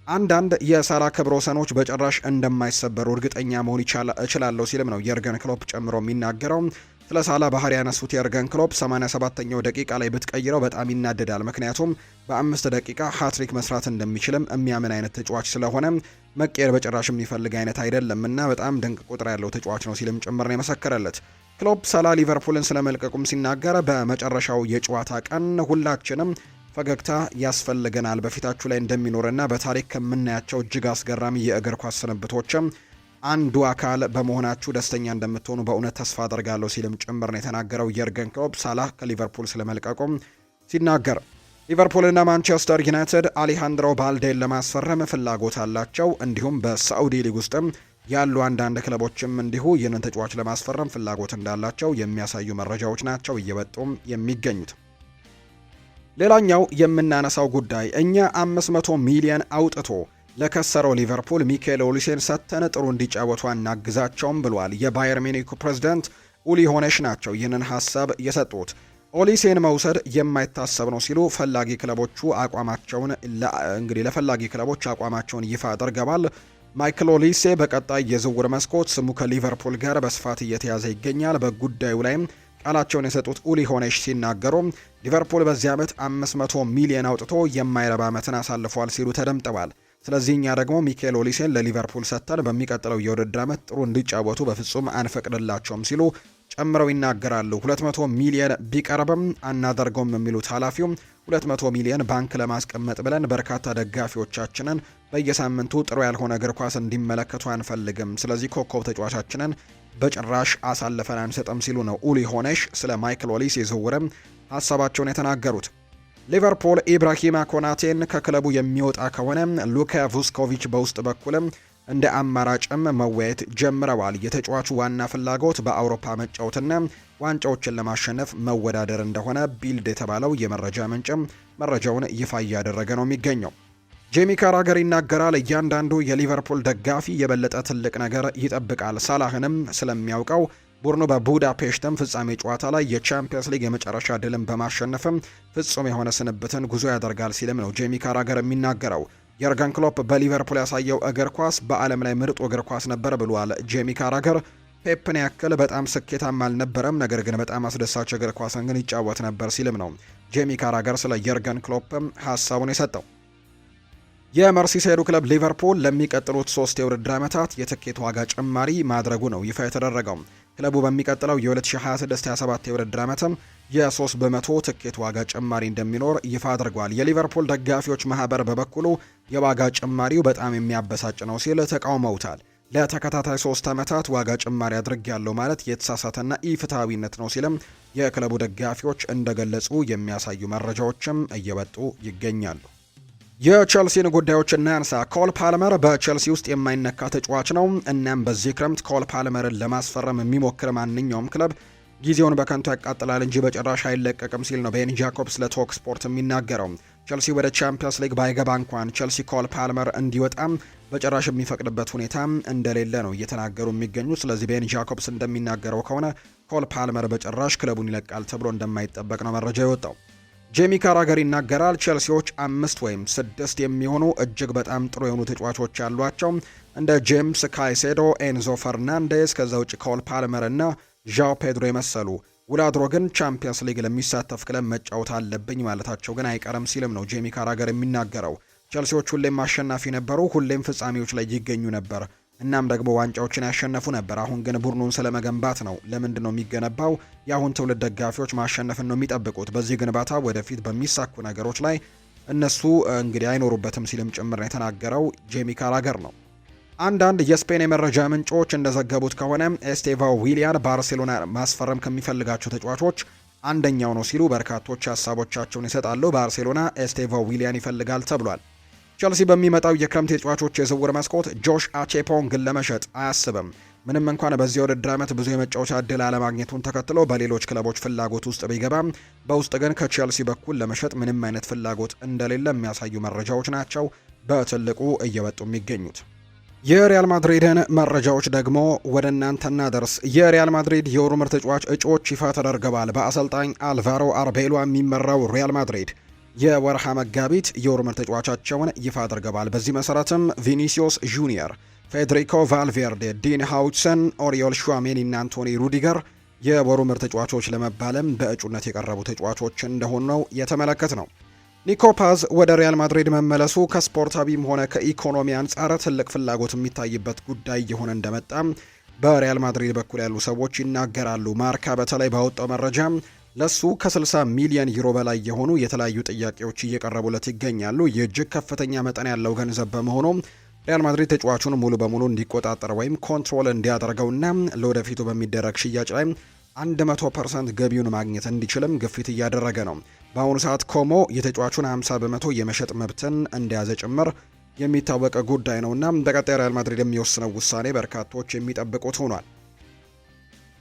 አንዳንድ የሳላ ክብረ ወሰኖች በጭራሽ እንደማይሰበሩ እርግጠኛ መሆን እችላለሁ ሲልም ነው የርገን ክሎፕ ጨምሮ የሚናገረው። ስለ ሳላ ባህሪ ያነሱት የርገን ክሎፕ 87ኛው ደቂቃ ላይ ብትቀይረው በጣም ይናደዳል፣ ምክንያቱም በ5 ደቂቃ ሃትሪክ መስራት እንደሚችልም የሚያምን አይነት ተጫዋች ስለሆነ መቀየር በጭራሽ የሚፈልግ አይነት አይደለም እና በጣም ድንቅ ቁጥር ያለው ተጫዋች ነው ሲልም ጭምር ነው የመሰከረለት። ክሎፕ ሳላ ሊቨርፑልን ስለመልቀቁም ሲናገር በመጨረሻው የጨዋታ ቀን ሁላችንም ፈገግታ ያስፈልገናል፣ በፊታችሁ ላይ እንደሚኖርና በታሪክ ከምናያቸው እጅግ አስገራሚ የእግር ኳስ ስንብቶችም አንዱ አካል በመሆናችሁ ደስተኛ እንደምትሆኑ በእውነት ተስፋ አደርጋለሁ ሲልም ጭምር ነው የተናገረው የርገን ክሎፕ ሳላ ከሊቨርፑል ስለመልቀቁም ሲናገር። ሊቨርፑልና ማንቸስተር ዩናይትድ አሌሃንድሮ ባልዴን ለማስፈረም ፍላጎት አላቸው። እንዲሁም በሳዑዲ ሊግ ውስጥም ያሉ አንዳንድ ክለቦችም እንዲሁ ይህንን ተጫዋች ለማስፈረም ፍላጎት እንዳላቸው የሚያሳዩ መረጃዎች ናቸው እየወጡም የሚገኙት። ሌላኛው የምናነሳው ጉዳይ እኛ 500 ሚሊዮን አውጥቶ ለከሰረው ሊቨርፑል ሚካኤል ኦሊሴን ሰጥተን ጥሩ እንዲጫወቱ አናግዛቸውም ብሏል። የባየር ሚኒኩ ፕሬዝዳንት ኡሊ ሆነሽ ናቸው ይህንን ሀሳብ የሰጡት። ኦሊሴን መውሰድ የማይታሰብ ነው ሲሉ ፈላጊ ክለቦቹ አቋማቸውን ለፈላጊ ክለቦች አቋማቸውን ይፋ አድርገዋል። ማይክል ኦሊሴ በቀጣይ የዝውውር መስኮት ስሙ ከሊቨርፑል ጋር በስፋት እየተያዘ ይገኛል። በጉዳዩ ላይም ቃላቸውን የሰጡት ኡሊ ሆኔሽ ሲናገሩ ሊቨርፑል በዚህ ዓመት 500 ሚሊዮን አውጥቶ የማይረባ ዓመትን አሳልፏል ሲሉ ተደምጠዋል። ስለዚህ እኛ ደግሞ ሚኬል ኦሊሴን ለሊቨርፑል ሰጥተን በሚቀጥለው የውድድር ዓመት ጥሩ እንዲጫወቱ በፍጹም አንፈቅድላቸውም ሲሉ ጨምረው ይናገራሉ። 200 ሚሊዮን ቢቀርብም አናደርገውም የሚሉት ኃላፊው 200 ሚሊዮን ባንክ ለማስቀመጥ ብለን በርካታ ደጋፊዎቻችንን በየሳምንቱ ጥሩ ያልሆነ እግር ኳስ እንዲመለከቱ አንፈልግም። ስለዚህ ኮከብ ተጫዋቻችንን በጭራሽ አሳልፈን አንሰጥም ሲሉ ነው ኡሊ ሆኔሽ ስለ ማይክል ኦሊሴ ዝውውርም ሀሳባቸውን የተናገሩት። ሊቨርፑል ኢብራሂማ ኮናቴን ከክለቡ የሚወጣ ከሆነ ሉካ ቩስኮቪች በውስጥ በኩልም እንደ አማራጭም መወያየት ጀምረዋል። የተጫዋቹ ዋና ፍላጎት በአውሮፓ መጫወትና ዋንጫዎችን ለማሸነፍ መወዳደር እንደሆነ ቢልድ የተባለው የመረጃ ምንጭም መረጃውን ይፋ እያደረገ ነው የሚገኘው። ጄሚ ካራገር ይናገራል። እያንዳንዱ የሊቨርፑል ደጋፊ የበለጠ ትልቅ ነገር ይጠብቃል። ሳላህንም ስለሚያውቀው ቡድኑ በቡዳፔሽትም ፍጻሜ ጨዋታ ላይ የቻምፒየንስ ሊግ የመጨረሻ ድልን በማሸነፍም ፍጹም የሆነ ስንብትን ጉዞ ያደርጋል ሲልም ነው ጄሚ ካራገር የሚናገረው። የርገን ክሎፕ በሊቨርፑል ያሳየው እግር ኳስ በዓለም ላይ ምርጡ እግር ኳስ ነበር ብሏል ጄሚ ካራገር። ፔፕን ያክል በጣም ስኬታማ አልነበረም፣ ነገር ግን በጣም አስደሳች እግር ኳስን ግን ይጫወት ነበር ሲልም ነው ጄሚ ካራገር ስለ የርገን ክሎፕም ሀሳቡን የሰጠው። የመርሲሳይዱ ክለብ ሊቨርፑል ለሚቀጥሉት 3 የውድድር ዓመታት የትኬት ዋጋ ጭማሪ ማድረጉ ነው ይፋ የተደረገው። ክለቡ በሚቀጥለው የ2026-27 የውድድር ዓመትም የ3 በመቶ ትኬት ዋጋ ጭማሪ እንደሚኖር ይፋ አድርጓል። የሊቨርፑል ደጋፊዎች ማህበር በበኩሉ የዋጋ ጭማሪው በጣም የሚያበሳጭ ነው ሲል ተቃውመውታል። ለተከታታይ 3 ዓመታት ዋጋ ጭማሪ አድርጌያለሁ ማለት የተሳሳተና ኢፍትሐዊነት ነው ሲልም የክለቡ ደጋፊዎች እንደገለጹ የሚያሳዩ መረጃዎችም እየወጡ ይገኛሉ። የቸልሲን ጉዳዮች እናንሳ። ኮል ፓልመር በቸልሲ ውስጥ የማይነካ ተጫዋች ነው። እናም በዚህ ክረምት ኮል ፓልመርን ለማስፈረም የሚሞክር ማንኛውም ክለብ ጊዜውን በከንቱ ያቃጥላል እንጂ በጭራሽ አይለቀቅም ሲል ነው ቤን ጃኮብስ ለቶክ ስፖርት የሚናገረው። ቸልሲ ወደ ቻምፒየንስ ሊግ ባይገባ እንኳን ቸልሲ ኮል ፓልመር እንዲወጣም በጭራሽ የሚፈቅድበት ሁኔታ እንደሌለ ነው እየተናገሩ የሚገኙ። ስለዚህ ቤን ጃኮብስ እንደሚናገረው ከሆነ ኮል ፓልመር በጭራሽ ክለቡን ይለቃል ተብሎ እንደማይጠበቅ ነው መረጃ የወጣው። ጄሚ ካራገር ይናገራል። ቼልሲዎች 5 ወይም 6 የሚሆኑ እጅግ በጣም ጥሩ የሆኑ ተጫዋቾች ያሏቸው እንደ ጄምስ ካይሴዶ፣ ኤንዞ ፈርናንዴስ፣ ከዛ ውጭ ኮል ፓልመር እና ዣኦ ፔድሮ የመሰሉ ውላድሮ ግን ቻምፒየንስ ሊግ ለሚሳተፍ ክለብ መጫወት አለብኝ ማለታቸው ግን አይቀርም ሲልም ነው ጄሚ ካራገር የሚናገረው። ቼልሲዎች ሁሌም አሸናፊ ነበሩ፣ ሁሌም ፍጻሜዎች ላይ ይገኙ ነበር፣ እናም ደግሞ ዋንጫዎችን ያሸነፉ ነበር። አሁን ግን ቡድኑን ስለመገንባት ነው። ለምንድን ነው የሚገነባው? የአሁን ትውልድ ደጋፊዎች ማሸነፍን ነው የሚጠብቁት። በዚህ ግንባታ ወደፊት በሚሳኩ ነገሮች ላይ እነሱ እንግዲህ አይኖሩበትም ሲልም ጭምር የተናገረው ጄሚ ካራገር ነው። አንዳንድ የስፔን የመረጃ ምንጮች እንደዘገቡት ከሆነ ኤስቴቫ ዊሊያን ባርሴሎና ማስፈረም ከሚፈልጋቸው ተጫዋቾች አንደኛው ነው ሲሉ በርካቶች ሀሳቦቻቸውን ይሰጣሉ። ባርሴሎና ኤስቴቫ ዊሊያን ይፈልጋል ተብሏል። ቸልሲ በሚመጣው የክረምት የተጫዋቾች የዝውውር መስኮት ጆሽ አቼፖንግን ለመሸጥ አያስብም። ምንም እንኳን በዚህ ውድድር ዓመት ብዙ የመጫወቻ ዕድል አለማግኘቱን ተከትሎ በሌሎች ክለቦች ፍላጎት ውስጥ ቢገባም በውስጥ ግን ከቸልሲ በኩል ለመሸጥ ምንም አይነት ፍላጎት እንደሌለ የሚያሳዩ መረጃዎች ናቸው በትልቁ እየወጡ የሚገኙት። የሪያል ማድሪድን መረጃዎች ደግሞ ወደ እናንተ እናደርስ። የሪያል ማድሪድ የወሩ ምርጥ ተጫዋች እጩዎች ይፋ ተደርገዋል። በአሰልጣኝ አልቫሮ አርቤሎ የሚመራው ሪያል ማድሪድ የወርሃ መጋቢት የወሩ ምርጥ ተጫዋቻቸውን ይፋ አድርገዋል። በዚህ መሰረትም ቪኒሲዮስ ጁኒየር፣ ፌዴሪኮ ቫልቬርዴ፣ ዲን ሃውችሰን፣ ኦሪዮል ሹዋሜኒ እና አንቶኒ ሩዲገር የወሩ ምርጥ ተጫዋቾች ለመባለም በእጩነት የቀረቡ ተጫዋቾች እንደሆኑ ነው የተመለከት ነው። ኒኮ ፓዝ ወደ ሪያል ማድሪድ መመለሱ ከስፖርታዊም ሆነ ከኢኮኖሚ አንጻር ትልቅ ፍላጎት የሚታይበት ጉዳይ እየሆነ እንደመጣ በሪያል ማድሪድ በኩል ያሉ ሰዎች ይናገራሉ። ማርካ በተለይ ባወጣው መረጃ ለሱ ከ60 ሚሊዮን ዩሮ በላይ የሆኑ የተለያዩ ጥያቄዎች እየቀረቡለት ይገኛሉ። ይህ እጅግ ከፍተኛ መጠን ያለው ገንዘብ በመሆኑ ሪያል ማድሪድ ተጫዋቹን ሙሉ በሙሉ እንዲቆጣጠር ወይም ኮንትሮል እንዲያደርገውና ለወደፊቱ በሚደረግ ሽያጭ ላይ 100% ገቢውን ማግኘት እንዲችልም ግፊት እያደረገ ነው። በአሁኑ ሰዓት ኮሞ የተጫዋቹን 50 በመቶ የመሸጥ መብትን እንደያዘ ጭምር የሚታወቅ ጉዳይ ነውና በቀጣይ ሪያል ማድሪድ የሚወስነው ውሳኔ በርካቶች የሚጠብቁት ሆኗል።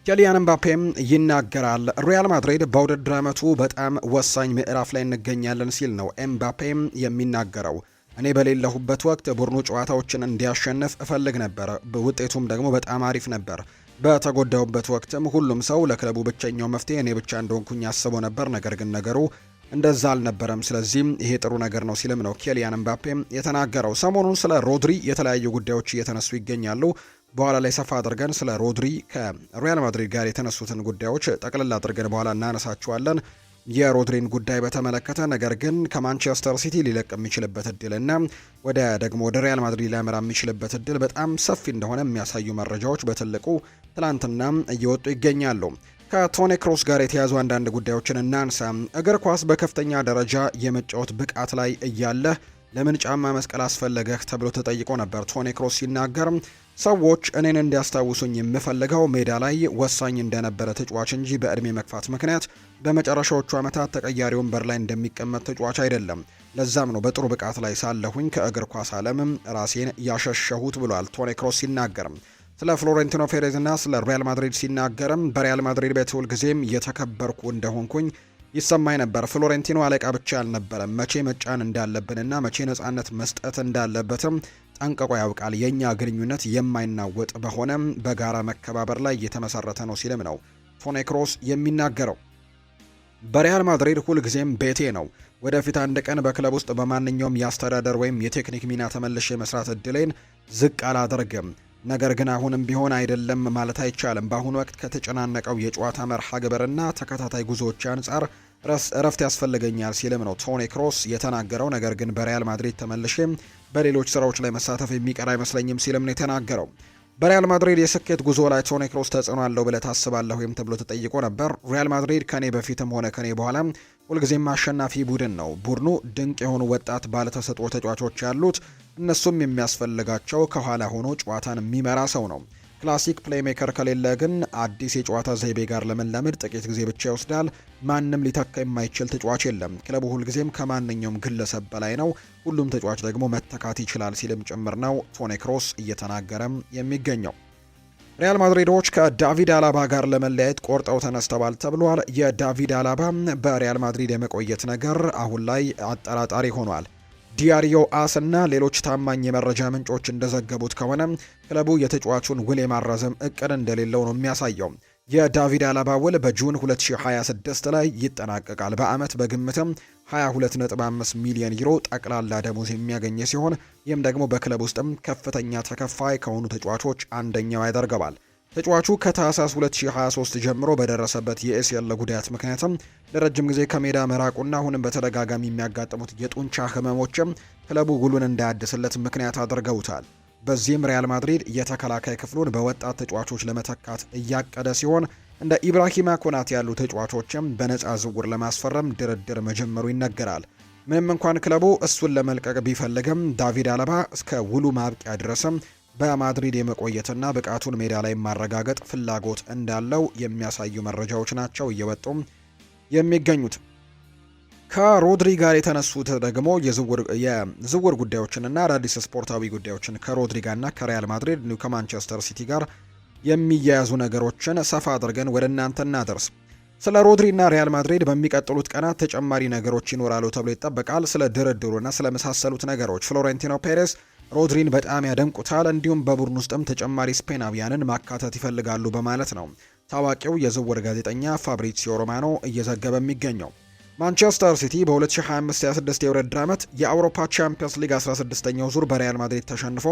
ኬሊያን ኤምባፔም ይናገራል። ሪያል ማድሪድ በውድድር ዓመቱ በጣም ወሳኝ ምዕራፍ ላይ እንገኛለን ሲል ነው ኤምባፔም የሚናገረው። እኔ በሌለሁበት ወቅት ቡድኑ ጨዋታዎችን እንዲያሸንፍ እፈልግ ነበር፣ ውጤቱም ደግሞ በጣም አሪፍ ነበር። በተጎዳውበት ወቅትም ሁሉም ሰው ለክለቡ ብቸኛው መፍትሄ እኔ ብቻ እንደሆንኩኝ አስበው ነበር። ነገር ግን ነገሩ እንደዛ አልነበረም። ስለዚህም ይሄ ጥሩ ነገር ነው ሲልም ነው ኬሊያን ኤምባፔ የተናገረው። ሰሞኑን ስለ ሮድሪ የተለያዩ ጉዳዮች እየተነሱ ይገኛሉ። በኋላ ላይ ሰፋ አድርገን ስለ ሮድሪ ከሪያል ማድሪድ ጋር የተነሱትን ጉዳዮች ጠቅልል አድርገን በኋላ እናነሳቸዋለን። የሮድሪን ጉዳይ በተመለከተ ነገር ግን ከማንቸስተር ሲቲ ሊለቅ የሚችልበት እድልና ወደ ሪያል ማድሪድ ሊያመራ የሚችልበት እድል በጣም ሰፊ እንደሆነ የሚያሳዩ መረጃዎች በትልቁ ትላንትና እየወጡ ይገኛሉ። ከቶኒ ክሮስ ጋር የተያዙ አንዳንድ ጉዳዮችን እናንሳ። እግር ኳስ በከፍተኛ ደረጃ የመጫወት ብቃት ላይ እያለ ለምን ጫማ መስቀል አስፈለገህ ተብሎ ተጠይቆ ነበር። ቶኒ ክሮስ ሲናገር ሰዎች እኔን እንዲያስታውሱኝ የምፈልገው ሜዳ ላይ ወሳኝ እንደነበረ ተጫዋች እንጂ በእድሜ መግፋት ምክንያት በመጨረሻዎቹ ዓመታት ተቀያሪ ወንበር ላይ እንደሚቀመጥ ተጫዋች አይደለም። ለዛም ነው በጥሩ ብቃት ላይ ሳለሁኝ ከእግር ኳስ ዓለምም ራሴን ያሸሸሁት ብሏል ቶኒ ክሮስ ሲናገር። ስለ ፍሎሬንቲኖ ፔሬዝ እና ስለ ሪያል ማድሪድ ሲናገርም በሪያል ማድሪድ ቤት ሁልጊዜም እየተከበርኩ እንደሆንኩኝ ይሰማኝ ነበር። ፍሎሬንቲኖ አለቃ ብቻ አልነበረም። መቼ መጫን እንዳለብንና መቼ ነጻነት መስጠት እንዳለበትም ጠንቅቆ ያውቃል። የኛ ግንኙነት የማይናወጥ በሆነም በጋራ መከባበር ላይ የተመሰረተ ነው ሲልም ነው ቶኒ ክሮስ የሚናገረው። በሪያል ማድሪድ ሁልጊዜም ቤቴ ነው። ወደፊት አንድ ቀን በክለብ ውስጥ በማንኛውም የአስተዳደር ወይም የቴክኒክ ሚና ተመልሼ መስራት እድሌን ዝቅ አላደርግም። ነገር ግን አሁንም ቢሆን አይደለም ማለት አይቻልም። በአሁኑ ወቅት ከተጨናነቀው የጨዋታ መርሃ ግብርና ተከታታይ ጉዞዎች አንጻር እረፍት ያስፈልገኛል ሲልም ነው ቶኒ ክሮስ የተናገረው። ነገር ግን በሪያል ማድሪድ ተመልሼ በሌሎች ስራዎች ላይ መሳተፍ የሚቀር አይመስለኝም ሲልም ነው የተናገረው። በሪያል ማድሪድ የስኬት ጉዞ ላይ ቶኒ ክሮስ ተጽዕኖ አለው ብለህ ታስባለህ ወይም ተብሎ ተጠይቆ ነበር። ሪያል ማድሪድ ከኔ በፊትም ሆነ ከኔ በኋላ ሁልጊዜም አሸናፊ ቡድን ነው። ቡድኑ ድንቅ የሆኑ ወጣት ባለተሰጥኦ ተጫዋቾች ያሉት፣ እነሱም የሚያስፈልጋቸው ከኋላ ሆኖ ጨዋታን የሚመራ ሰው ነው። ክላሲክ ፕሌይሜከር ከሌለ ግን አዲስ የጨዋታ ዘይቤ ጋር ለመላመድ ጥቂት ጊዜ ብቻ ይወስዳል። ማንም ሊተካ የማይችል ተጫዋች የለም። ክለቡ ሁልጊዜም ከማንኛውም ግለሰብ በላይ ነው። ሁሉም ተጫዋች ደግሞ መተካት ይችላል ሲልም ጭምር ነው ቶኒ ክሮስ እየተናገረም የሚገኘው። ሪያል ማድሪዶች ከዳቪድ አላባ ጋር ለመለያየት ቆርጠው ተነስተዋል ተብሏል። የዳቪድ አላባ በሪያል ማድሪድ የመቆየት ነገር አሁን ላይ አጠራጣሪ ሆኗል። ዲያሪዮ አስ እና ሌሎች ታማኝ የመረጃ ምንጮች እንደዘገቡት ከሆነ ክለቡ የተጫዋቹን ውል የማራዘም እቅድ እንደሌለው ነው የሚያሳየው። የዳቪድ አላባ ውል በጁን 2026 ላይ ይጠናቀቃል። በአመት በግምትም 22.5 ሚሊዮን ዩሮ ጠቅላላ ደሞዝ የሚያገኝ ሲሆን ይህም ደግሞ በክለብ ውስጥም ከፍተኛ ተከፋይ ከሆኑ ተጫዋቾች አንደኛው ያደርገዋል። ተጫዋቹ ከታህሳስ 2023 ጀምሮ በደረሰበት የኤሲኤል ጉዳት ምክንያትም ለረጅም ጊዜ ከሜዳ መራቁና አሁንም በተደጋጋሚ የሚያጋጥሙት የጡንቻ ህመሞችም ክለቡ ውሉን እንዳያድስለት ምክንያት አድርገውታል። በዚህም ሪያል ማድሪድ የተከላካይ ክፍሉን በወጣት ተጫዋቾች ለመተካት እያቀደ ሲሆን እንደ ኢብራሂማ ኮናቴ ያሉ ተጫዋቾችም በነፃ ዝውውር ለማስፈረም ድርድር መጀመሩ ይነገራል። ምንም እንኳን ክለቡ እሱን ለመልቀቅ ቢፈልግም ዳቪድ አለባ እስከ ውሉ ማብቂያ ድረስም በማድሪድ የመቆየትና ብቃቱን ሜዳ ላይ ማረጋገጥ ፍላጎት እንዳለው የሚያሳዩ መረጃዎች ናቸው እየወጡም የሚገኙት። ከሮድሪ ጋር የተነሱት ደግሞ የዝውውር ጉዳዮችንና አዳዲስ ስፖርታዊ ጉዳዮችን ከሮድሪ ጋርና ከሪያል ማድሪድ እንዲሁ ከማንቸስተር ሲቲ ጋር የሚያያዙ ነገሮችን ሰፋ አድርገን ወደ እናንተ እናደርስ። ስለ ሮድሪና ሪያል ማድሪድ በሚቀጥሉት ቀናት ተጨማሪ ነገሮች ይኖራሉ ተብሎ ይጠበቃል። ስለ ድርድሩና ስለ መሳሰሉት ነገሮች ፍሎሬንቲኖ ፔሬዝ ሮድሪን በጣም ያደንቁታል፣ እንዲሁም በቡድን ውስጥም ተጨማሪ ስፔናዊያንን ማካተት ይፈልጋሉ በማለት ነው ታዋቂው የዝውውር ጋዜጠኛ ፋብሪዚዮ ሮማኖ እየዘገበ የሚገኘው። ማንቸስተር ሲቲ በ2025-26 የውድድር ዓመት የአውሮፓ ቻምፒየንስ ሊግ 16ኛው ዙር በሪያል ማድሪድ ተሸንፎ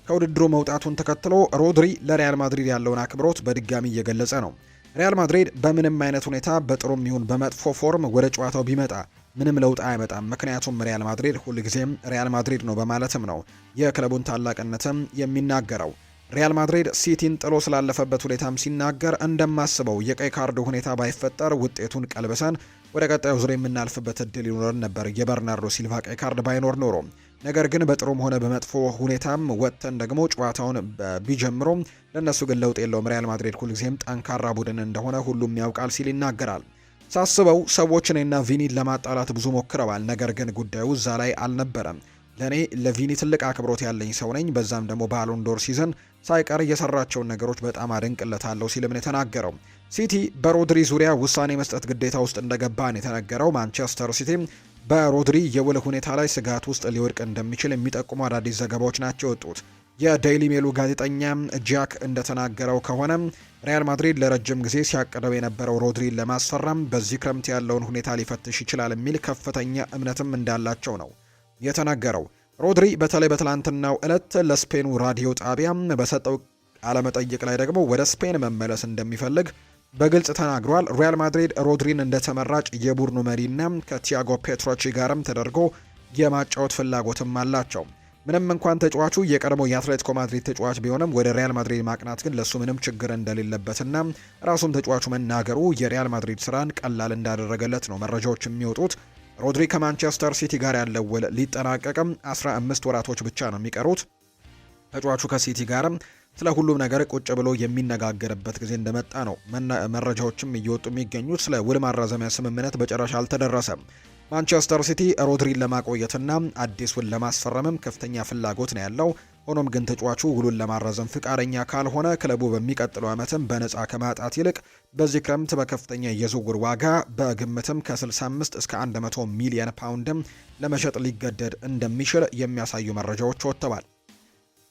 ከውድድሩ መውጣቱን ተከትሎ ሮድሪ ለሪያል ማድሪድ ያለውን አክብሮት በድጋሚ እየገለጸ ነው። ሪያል ማድሪድ በምንም አይነት ሁኔታ በጥሩም ይሁን በመጥፎ ፎርም ወደ ጨዋታው ቢመጣ ምንም ለውጥ አይመጣም፣ ምክንያቱም ሪያል ማድሪድ ሁልጊዜም ሪያል ማድሪድ ነው በማለትም ነው የክለቡን ታላቅነትም የሚናገረው። ሪያል ማድሪድ ሲቲን ጥሎ ስላለፈበት ሁኔታም ሲናገር እንደማስበው የቀይ ካርድ ሁኔታ ባይፈጠር ውጤቱን ቀልብሰን ወደ ቀጣዩ ዙር የምናልፍበት እድል ይኖረን ነበር የበርናርዶ ሲልቫ ቀይ ካርድ ባይኖር ኖሮ። ነገር ግን በጥሩም ሆነ በመጥፎ ሁኔታም ወጥተን ደግሞ ጨዋታውን ቢጀምሩም ለእነሱ ግን ለውጥ የለውም። ሪያል ማድሪድ ሁልጊዜም ጠንካራ ቡድን እንደሆነ ሁሉም ያውቃል ሲል ይናገራል። ሳስበው ሰዎች እኔና ቪኒን ለማጣላት ብዙ ሞክረዋል፣ ነገር ግን ጉዳዩ እዛ ላይ አልነበረም። ለእኔ ለቪኒ ትልቅ አክብሮት ያለኝ ሰው ነኝ። በዛም ደግሞ ባሎን ዶር ሲዝን ሳይቀር የሰራቸውን ነገሮች በጣም አደንቅለታለሁ ሲልም ነው የተናገረው። ሲቲ በሮድሪ ዙሪያ ውሳኔ መስጠት ግዴታ ውስጥ እንደገባ ነው የተነገረው። ማንቸስተር ሲቲ በሮድሪ የውል ሁኔታ ላይ ስጋት ውስጥ ሊወድቅ እንደሚችል የሚጠቁሙ አዳዲስ ዘገባዎች ናቸው የወጡት። የዴይሊ ሜሉ ጋዜጠኛ ጃክ እንደተናገረው ከሆነ ሪያል ማድሪድ ለረጅም ጊዜ ሲያቅደው የነበረው ሮድሪን ለማስፈረም በዚህ ክረምት ያለውን ሁኔታ ሊፈትሽ ይችላል የሚል ከፍተኛ እምነትም እንዳላቸው ነው የተናገረው። ሮድሪ በተለይ በትላንትናው ዕለት ለስፔኑ ራዲዮ ጣቢያ በሰጠው ቃለመጠይቅ ላይ ደግሞ ወደ ስፔን መመለስ እንደሚፈልግ በግልጽ ተናግሯል። ሪያል ማድሪድ ሮድሪን እንደ ተመራጭ የቡድኑ መሪና ከቲያጎ ፔትሮቺ ጋርም ተደርጎ የማጫወት ፍላጎትም አላቸው። ምንም እንኳን ተጫዋቹ የቀድሞ የአትሌቲኮ ማድሪድ ተጫዋች ቢሆንም ወደ ሪያል ማድሪድ ማቅናት ግን ለሱ ምንም ችግር እንደሌለበትና ራሱም ተጫዋቹ መናገሩ የሪያል ማድሪድ ስራን ቀላል እንዳደረገለት ነው መረጃዎች የሚወጡት። ሮድሪ ከማንቸስተር ሲቲ ጋር ያለው ውል ሊጠናቀቅም 15 ወራቶች ብቻ ነው የሚቀሩት። ተጫዋቹ ከሲቲ ጋርም ስለ ሁሉም ነገር ቁጭ ብሎ የሚነጋገርበት ጊዜ እንደመጣ ነው መረጃዎችም እየወጡ የሚገኙት። ስለ ውል ማራዘሚያ ስምምነት በጨረሻ አልተደረሰም። ማንቸስተር ሲቲ ሮድሪን ለማቆየትና አዲስ ውል ለማስፈረምም ከፍተኛ ፍላጎት ነው ያለው። ሆኖም ግን ተጫዋቹ ውሉን ለማራዘም ፍቃደኛ ካልሆነ ክለቡ በሚቀጥለው ዓመትም በነፃ ከማጣት ይልቅ በዚህ ክረምት በከፍተኛ የዝውውር ዋጋ በግምትም ከ65 እስከ 100 ሚሊዮን ፓውንድም ለመሸጥ ሊገደድ እንደሚችል የሚያሳዩ መረጃዎች ወጥተዋል።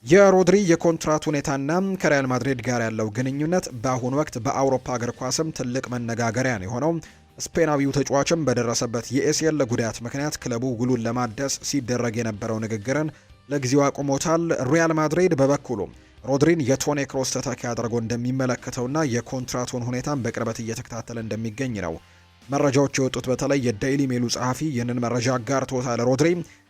የሮድሪ የኮንትራት ሁኔታና ከሪያል ማድሪድ ጋር ያለው ግንኙነት በአሁኑ ወቅት በአውሮፓ እግር ኳስም ትልቅ መነጋገሪያ ነው የሆነው። ስፔናዊው ተጫዋችም በደረሰበት የኤሲኤል ጉዳት ምክንያት ክለቡ ውሉን ለማደስ ሲደረግ የነበረው ንግግርን ለጊዜው አቁሞታል። ሪያል ማድሪድ በበኩሉ ሮድሪን የቶኒ ክሮስ ተተኪ አድርጎ እንደሚመለከተውና የኮንትራቱን ሁኔታን በቅርበት እየተከታተለ እንደሚገኝ ነው መረጃዎች የወጡት። በተለይ የዴይሊ ሜሉ ጸሐፊ ይህንን መረጃ አጋርቶታል። ሮድሪ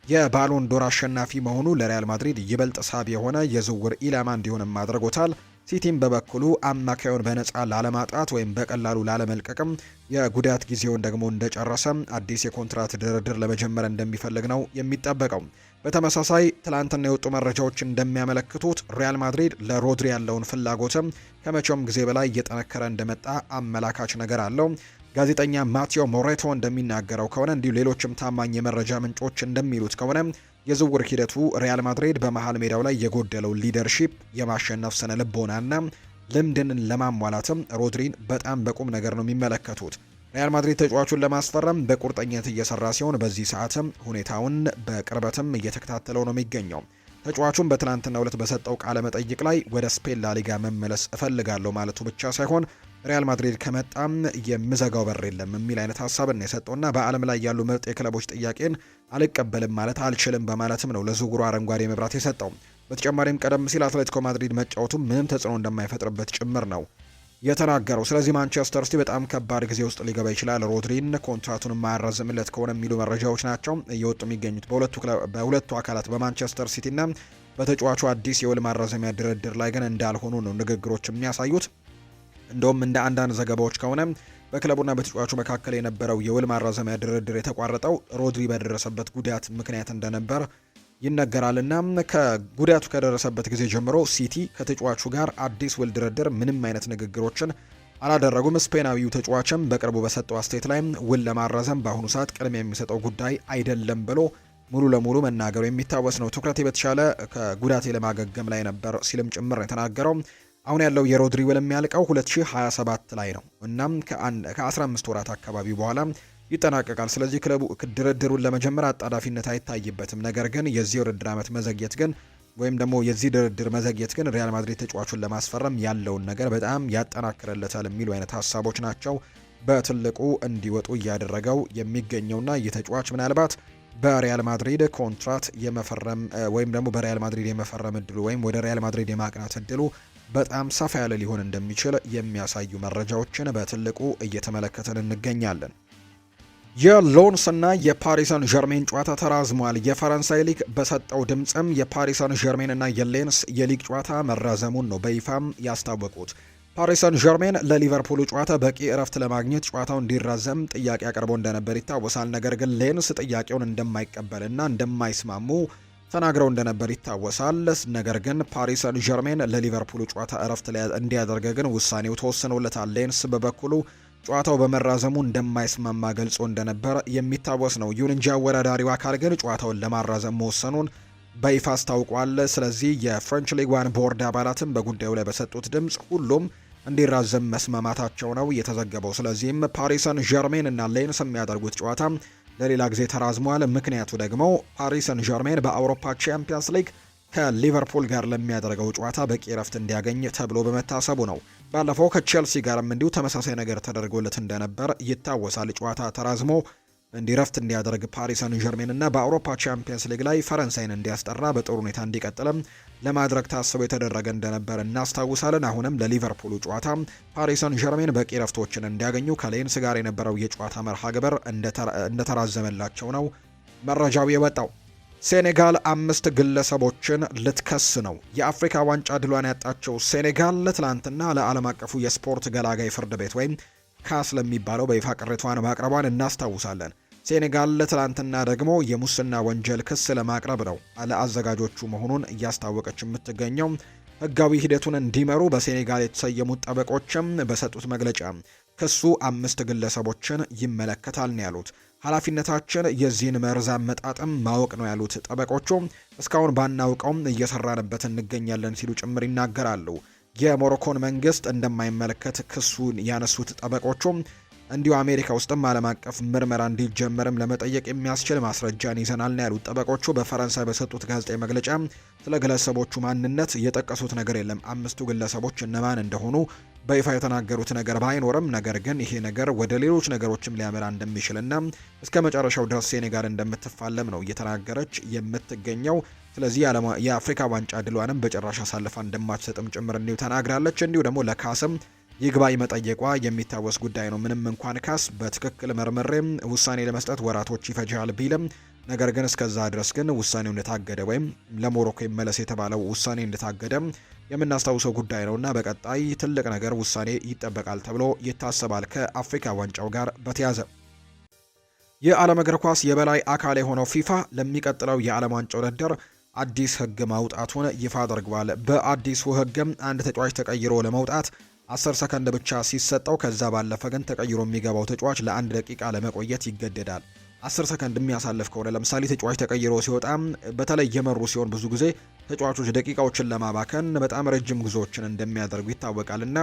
የባሎን ዶር አሸናፊ መሆኑ ለሪያል ማድሪድ ይበልጥ ሳቢ የሆነ የዝውውር ኢላማ እንዲሆንም አድርጎታል። ሲቲም በበኩሉ አማካዩን በነፃ ላለማጣት ወይም በቀላሉ ላለመልቀቅም የጉዳት ጊዜውን ደግሞ እንደጨረሰ አዲስ የኮንትራት ድርድር ለመጀመር እንደሚፈልግ ነው የሚጠበቀው። በተመሳሳይ ትላንትና የወጡ መረጃዎች እንደሚያመለክቱት ሪያል ማድሪድ ለሮድሪ ያለውን ፍላጎትም ከመቼውም ጊዜ በላይ እየጠነከረ እንደመጣ አመላካች ነገር አለው። ጋዜጠኛ ማቴዎ ሞሬቶ እንደሚናገረው ከሆነ እንዲሁ ሌሎችም ታማኝ የመረጃ ምንጮች እንደሚሉት ከሆነ የዝውውር ሂደቱ ሪያል ማድሪድ በመሃል ሜዳው ላይ የጎደለው ሊደርሺፕ፣ የማሸነፍ ስነ ልቦናና ልምድን ለማሟላትም ሮድሪን በጣም በቁም ነገር ነው የሚመለከቱት። ሪያል ማድሪድ ተጫዋቹን ለማስፈረም በቁርጠኝነት እየሰራ ሲሆን በዚህ ሰዓትም ሁኔታውን በቅርበትም እየተከታተለው ነው የሚገኘው። ተጫዋቹን በትናንትናው ዕለት በሰጠው ቃለ መጠይቅ ላይ ወደ ስፔን ላሊጋ መመለስ እፈልጋለሁ ማለቱ ብቻ ሳይሆን ሪያል ማድሪድ ከመጣም የምዘጋው በር የለም የሚል አይነት ሀሳብን ነው የሰጠውና በዓለም ላይ ያሉ ምርጥ የክለቦች ጥያቄን አልቀበልም ማለት አልችልም በማለትም ነው ለዝውውሩ አረንጓዴ መብራት የሰጠው። በተጨማሪም ቀደም ሲል አትሌቲኮ ማድሪድ መጫወቱ ምንም ተጽዕኖ እንደማይፈጥርበት ጭምር ነው የተናገረው። ስለዚህ ማንቸስተር ሲቲ በጣም ከባድ ጊዜ ውስጥ ሊገባ ይችላል ሮድሪን ኮንትራቱን የማያራዝምለት ከሆነ የሚሉ መረጃዎች ናቸው እየወጡ የሚገኙት በሁለቱ አካላት በማንቸስተር ሲቲና በተጫዋቹ አዲስ የውል ማራዘሚያ ድርድር ላይ ግን እንዳልሆኑ ነው ንግግሮች የሚያሳዩት። እንደውም እንደ አንዳንድ ዘገባዎች ከሆነ በክለቡና በተጫዋቹ መካከል የነበረው የውል ማራዘሚያ ድርድር የተቋረጠው ሮድሪ በደረሰበት ጉዳት ምክንያት እንደነበር ይነገራልና ከጉዳቱ ከደረሰበት ጊዜ ጀምሮ ሲቲ ከተጫዋቹ ጋር አዲስ ውል ድርድር ምንም አይነት ንግግሮችን አላደረጉም። ስፔናዊው ተጫዋችም በቅርቡ በሰጠው አስተያየት ላይ ውል ለማራዘም በአሁኑ ሰዓት ቅድሚያ የሚሰጠው ጉዳይ አይደለም ብሎ ሙሉ ለሙሉ መናገሩ የሚታወስ ነው። ትኩረቴ በተሻለ ከጉዳቴ ለማገገም ላይ ነበር ሲልም ጭምር የተናገረው። አሁን ያለው የሮድሪ ውል የሚያልቀው 2027 ላይ ነው። እናም ከ15 ወራት አካባቢ በኋላ ይጠናቀቃል። ስለዚህ ክለቡ ድርድሩን ለመጀመር አጣዳፊነት አይታይበትም። ነገር ግን የዚህ ውድድር ዓመት መዘግየት ግን ወይም ደግሞ የዚህ ድርድር መዘግየት ግን ሪያል ማድሪድ ተጫዋቹን ለማስፈረም ያለውን ነገር በጣም ያጠናክርለታል የሚሉ አይነት ሀሳቦች ናቸው በትልቁ እንዲወጡ እያደረገው የሚገኘውና ይህ ተጫዋች ምናልባት በሪያል ማድሪድ ኮንትራት የመፈረም ወይም ደግሞ በሪያል ማድሪድ የመፈረም እድሉ ወይም ወደ ሪያል ማድሪድ የማቅናት እድሉ በጣም ሰፋ ያለ ሊሆን እንደሚችል የሚያሳዩ መረጃዎችን በትልቁ እየተመለከተን እንገኛለን። የሎንስ እና የፓሪሰን ዠርሜን ጨዋታ ተራዝሟል። የፈረንሳይ ሊግ በሰጠው ድምፅም የፓሪሰን ዠርሜን እና የሌንስ የሊግ ጨዋታ መራዘሙን ነው በይፋም ያስታወቁት። ፓሪሰን ዠርሜን ለሊቨርፑሉ ጨዋታ በቂ እረፍት ለማግኘት ጨዋታው እንዲራዘም ጥያቄ አቅርቦ እንደነበር ይታወሳል። ነገር ግን ሌንስ ጥያቄውን እንደማይቀበልና እንደማይስማሙ ተናግረው እንደነበር ይታወሳል። ነገር ግን ፓሪሰን ዠርሜን ለሊቨርፑሉ ጨዋታ እረፍት እንዲያደርግ ግን ውሳኔው ተወስኖለታል። ሌንስ በበኩሉ ጨዋታው በመራዘሙ እንደማይስማማ ገልጾ እንደነበር የሚታወስ ነው። ይሁን እንጂ አወዳዳሪው አካል ግን ጨዋታውን ለማራዘም መወሰኑን በይፋ አስታውቋል። ስለዚህ የፍሬንች ሊግ ዋን ቦርድ አባላትም በጉዳዩ ላይ በሰጡት ድምፅ ሁሉም እንዲራዘም መስማማታቸው ነው የተዘገበው። ስለዚህም ፓሪሰን ዠርሜን እና ሌንስ የሚያደርጉት ጨዋታ ለሌላ ጊዜ ተራዝሟል። ምክንያቱ ደግሞ ፓሪሰን ዠርሜን በአውሮፓ ቻምፒየንስ ሊግ ከሊቨርፑል ጋር ለሚያደርገው ጨዋታ በቂ ረፍት እንዲያገኝ ተብሎ በመታሰቡ ነው። ባለፈው ከቼልሲ ጋርም እንዲሁ ተመሳሳይ ነገር ተደርጎለት እንደነበር ይታወሳል። ጨዋታ ተራዝሞ እንዲረፍት እንዲያደርግ ፓሪስ ሰን ዠርሜን እና በአውሮፓ ቻምፒየንስ ሊግ ላይ ፈረንሳይን እንዲያስጠራ በጥሩ ሁኔታ እንዲቀጥልም ለማድረግ ታስቦ የተደረገ እንደነበር እናስታውሳለን። አሁንም ለሊቨርፑሉ ጨዋታ ፓሪስ ሰን ዠርሜን በቂ ረፍቶችን እንዲያገኙ ከሌንስ ጋር የነበረው የጨዋታ መርሃ ግብር እንደተራዘመላቸው ነው መረጃው የወጣው። ሴኔጋል 5 ግለሰቦችን ልትከስ ነው። የአፍሪካ ዋንጫ ድሏን ያጣቸው ሴኔጋል ትላንትና ለዓለም አቀፉ የስፖርት ገላጋይ ፍርድ ቤት ወይም ካስ ለሚባለው በይፋ ቅሬታዋን ማቅረቧን እናስታውሳለን። ሴኔጋል ትላንትና ደግሞ የሙስና ወንጀል ክስ ለማቅረብ ነው ለአዘጋጆቹ መሆኑን እያስታወቀች የምትገኘው። ሕጋዊ ሂደቱን እንዲመሩ በሴኔጋል የተሰየሙት ጠበቆችም በሰጡት መግለጫ ክሱ 5 ግለሰቦችን ይመለከታል ነው ያሉት። ኃላፊነታችን የዚህን መርዝ አመጣጥም ማወቅ ነው ያሉት ጠበቆቹ እስካሁን ባናውቀውም እየሰራንበት እንገኛለን ሲሉ ጭምር ይናገራሉ። የሞሮኮን መንግስት እንደማይመለከት ክሱን ያነሱት ጠበቆቹ እንዲሁ አሜሪካ ውስጥም ዓለም አቀፍ ምርመራ እንዲጀመርም ለመጠየቅ የሚያስችል ማስረጃን ይዘናል ነው ያሉት ጠበቆቹ። በፈረንሳይ በሰጡት ጋዜጣዊ መግለጫ ስለ ግለሰቦቹ ማንነት የጠቀሱት ነገር የለም። 5ቱ ግለሰቦች እነማን እንደሆኑ በይፋ የተናገሩት ነገር ባይኖርም ነገር ግን ይሄ ነገር ወደ ሌሎች ነገሮችም ሊያመራ እንደሚችልና እስከ መጨረሻው ድረስ ሴኔጋል እንደምትፋለም ነው እየተናገረች የምትገኘው። ስለዚህ የአፍሪካ ዋንጫ ድሏንም በጭራሽ አሳልፋ እንደማትሰጥም ጭምር እንዲሁ ተናግራለች። እንዲሁ ደግሞ ለካስም ይግባኝ መጠየቋ የሚታወስ ጉዳይ ነው። ምንም እንኳን ካስ በትክክል መርምሬም ውሳኔ ለመስጠት ወራቶች ይፈጃል ቢልም ነገር ግን እስከዛ ድረስ ግን ውሳኔው እንደታገደ ወይም ለሞሮኮ ይመለስ የተባለው ውሳኔ እንደታገደ የምናስታውሰው ጉዳይ ነውና በቀጣይ ትልቅ ነገር ውሳኔ ይጠበቃል ተብሎ ይታሰባል። ከአፍሪካ ዋንጫው ጋር በተያያዘ የዓለም እግር ኳስ የበላይ አካል የሆነው ፊፋ ለሚቀጥለው የዓለም ዋንጫ ውድድር አዲስ ሕግ ማውጣቱን ይፋ አድርጓል። በአዲሱ ሕግም አንድ ተጫዋች ተቀይሮ ለመውጣት 10 ሰከንድ ብቻ ሲሰጠው ከዛ ባለፈ ግን ተቀይሮ የሚገባው ተጫዋች ለ1 ደቂቃ ለመቆየት ይገደዳል። 10 ሰከንድ የሚያሳልፍ ከሆነ ለምሳሌ ተጫዋች ተቀይሮ ሲወጣ በተለይ የመሩ ሲሆን ብዙ ጊዜ ተጫዋቾች ደቂቃዎችን ለማባከን በጣም ረጅም ጉዞዎችን እንደሚያደርጉ ይታወቃልና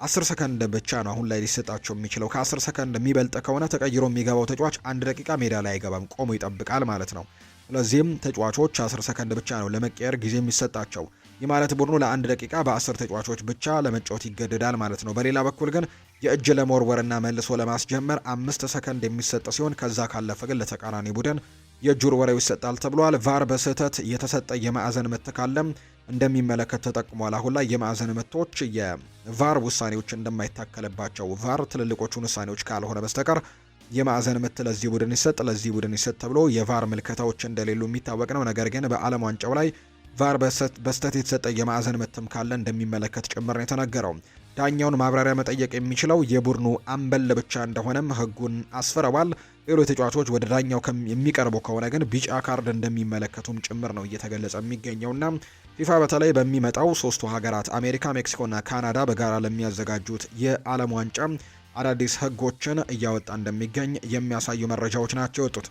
10 ሰከንድ ብቻ ነው አሁን ላይ ሊሰጣቸው የሚችለው። ከ10 ሰከንድ የሚበልጥ ከሆነ ተቀይሮ የሚገባው ተጫዋች 1 ደቂቃ ሜዳ ላይ አይገባም፣ ቆሞ ይጠብቃል ማለት ነው። ስለዚህም ተጫዋቾች 10 ሰከንድ ብቻ ነው ለመቀየር ጊዜ የሚሰጣቸው። ይህ ማለት ቡድኑ ለ1 ደቂቃ በ10 ተጫዋቾች ብቻ ለመጫወት ይገደዳል ማለት ነው። በሌላ በኩል ግን የእጅ ለመወርወርና መልሶ ለማስጀመር 5 ሰከንድ የሚሰጥ ሲሆን ከዛ ካለፈ ግን ለተቃራኒ ቡድን የእጅ ውርወራው ይሰጣል ተብሏል። ቫር በስህተት የተሰጠ የማዕዘን ምት ካለም እንደሚመለከት ተጠቅሟል። አሁን ላይ የማዕዘን ምቶች የቫር ውሳኔዎች እንደማይታከልባቸው ቫር ትልልቆቹን ውሳኔዎች ካልሆነ በስተቀር የማዕዘን ምት ለዚህ ቡድን ይሰጥ ለዚህ ቡድን ይሰጥ ተብሎ የቫር ምልከታዎች እንደሌሉ የሚታወቅ ነው። ነገር ግን በዓለም ዋንጫው ላይ ቫር በስተት የተሰጠ የማዕዘን ምትም ካለ እንደሚመለከት ጭምር ነው የተነገረው። ዳኛውን ማብራሪያ መጠየቅ የሚችለው የቡድኑ አምበል ብቻ እንደሆነም ሕጉን አስፍረዋል። ሌሎች ተጫዋቾች ወደ ዳኛው የሚቀርቡ ከሆነ ግን ቢጫ ካርድ እንደሚመለከቱም ጭምር ነው እየተገለጸ የሚገኘውና ፊፋ በተለይ በሚመጣው 3ቱ ሀገራት አሜሪካ፣ ሜክሲኮና ካናዳ በጋራ ለሚያዘጋጁት የዓለም ዋንጫ አዳዲስ ሕጎችን እያወጣ እንደሚገኝ የሚያሳዩ መረጃዎች ናቸው የወጡት።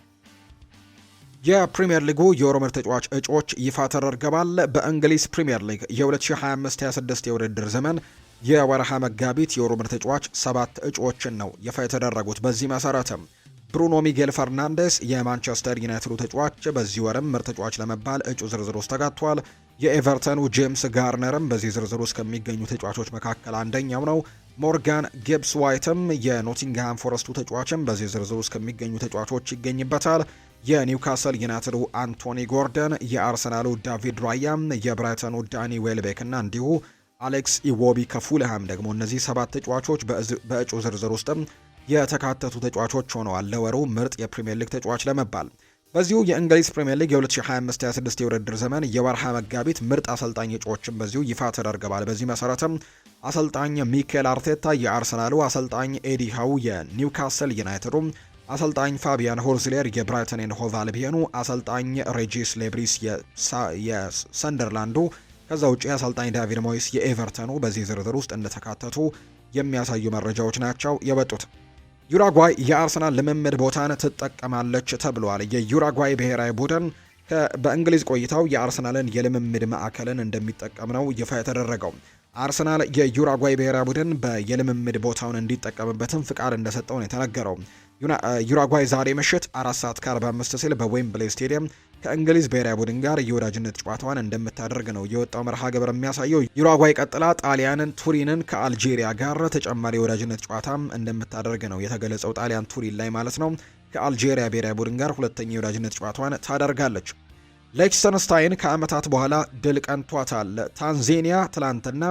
የፕሪሚየር ሊጉ የወሩ ምርጥ ተጫዋች እጩዎች ይፋ ተደርገዋል። በእንግሊዝ ፕሪሚየር ሊግ የ2025-26 የውድድር ዘመን የወርሃ መጋቢት የወሩ ምርጥ ተጫዋች 7 እጩዎችን ነው ይፋ የተደረጉት። በዚህ መሰረትም ብሩኖ ሚጌል ፈርናንዴስ የማንቸስተር ዩናይትዱ ተጫዋች በዚህ ወርም ምርጥ ተጫዋች ለመባል እጩ ዝርዝር ውስጥ ተካቷል። የኤቨርተኑ ጄምስ ጋርነርም በዚህ ዝርዝር ውስጥ ከሚገኙ ተጫዋቾች መካከል አንደኛው ነው። ሞርጋን ጊብስ ዋይትም የኖቲንግሃም ፎረስቱ ተጫዋችም በዚህ ዝርዝር ውስጥ ከሚገኙ ተጫዋቾች ይገኝበታል። የኒውካስል ዩናይትዱ አንቶኒ ጎርደን፣ የአርሰናሉ ዳቪድ ራያም፣ የብራይተኑ ዳኒ ዌልቤክ እና እንዲሁ አሌክስ ኢዎቢ ከፉልሃም ደግሞ እነዚህ 7 ተጫዋቾች በእጩ ዝርዝር ውስጥም የተካተቱ ተጫዋቾች ሆነዋል ለወሩ ምርጥ የፕሪሚየር ሊግ ተጫዋች ለመባል። በዚሁ የእንግሊዝ ፕሪሚየር ሊግ የ2025-26 የውድድር ዘመን የወርሃ መጋቢት ምርጥ አሰልጣኝ እጩዎችም በዚሁ ይፋ ተደርገዋል። በዚህ መሰረትም አሰልጣኝ ሚኬል አርቴታ የአርሰናሉ፣ አሰልጣኝ ኤዲ ሃው የኒውካስል ዩናይትዱ፣ አሰልጣኝ ፋቢያን ሆርዝሌር የብራይተን ኤንድ ሆቭ አልቢዮኑ፣ አሰልጣኝ ሬጂስ ሌብሪስ የሰንደርላንዱ፣ ከዛ ውጪ አሰልጣኝ ዳቪድ ሞይስ የኤቨርተኑ በዚህ ዝርዝር ውስጥ እንደተካተቱ የሚያሳዩ መረጃዎች ናቸው የወጡት። ዩራጓይ የአርሰናል ልምምድ ቦታን ትጠቀማለች ተብሏል። የዩራጓይ ብሔራዊ ቡድን በእንግሊዝ ቆይታው የአርሰናልን የልምምድ ማዕከልን እንደሚጠቀም ነው ይፋ የተደረገው። አርሰናል የዩራጓይ ብሔራዊ ቡድን የልምምድ ቦታውን እንዲጠቀምበትም ፍቃድ እንደሰጠው ነው የተነገረው። ዩራጓይ ዛሬ ምሽት 4:45 ሲል በዌምብሌይ ስቴዲየም ከእንግሊዝ ብሔራዊ ቡድን ጋር የወዳጅነት ጨዋታዋን እንደምታደርግ ነው የወጣው መርሃ ግብር የሚያሳየው። ዩሩጓይ ቀጥላ ጣሊያንን ቱሪንን ከአልጄሪያ ጋር ተጨማሪ የወዳጅነት ጨዋታም እንደምታደርግ ነው የተገለጸው። ጣሊያን ቱሪን ላይ ማለት ነው ከአልጄሪያ ብሔራዊ ቡድን ጋር ሁለተኛ የወዳጅነት ጨዋታዋን ታደርጋለች። ሌክስተንስታይን ከዓመታት በኋላ ድል ቀንቷታል። ታንዛኒያ ትላንትና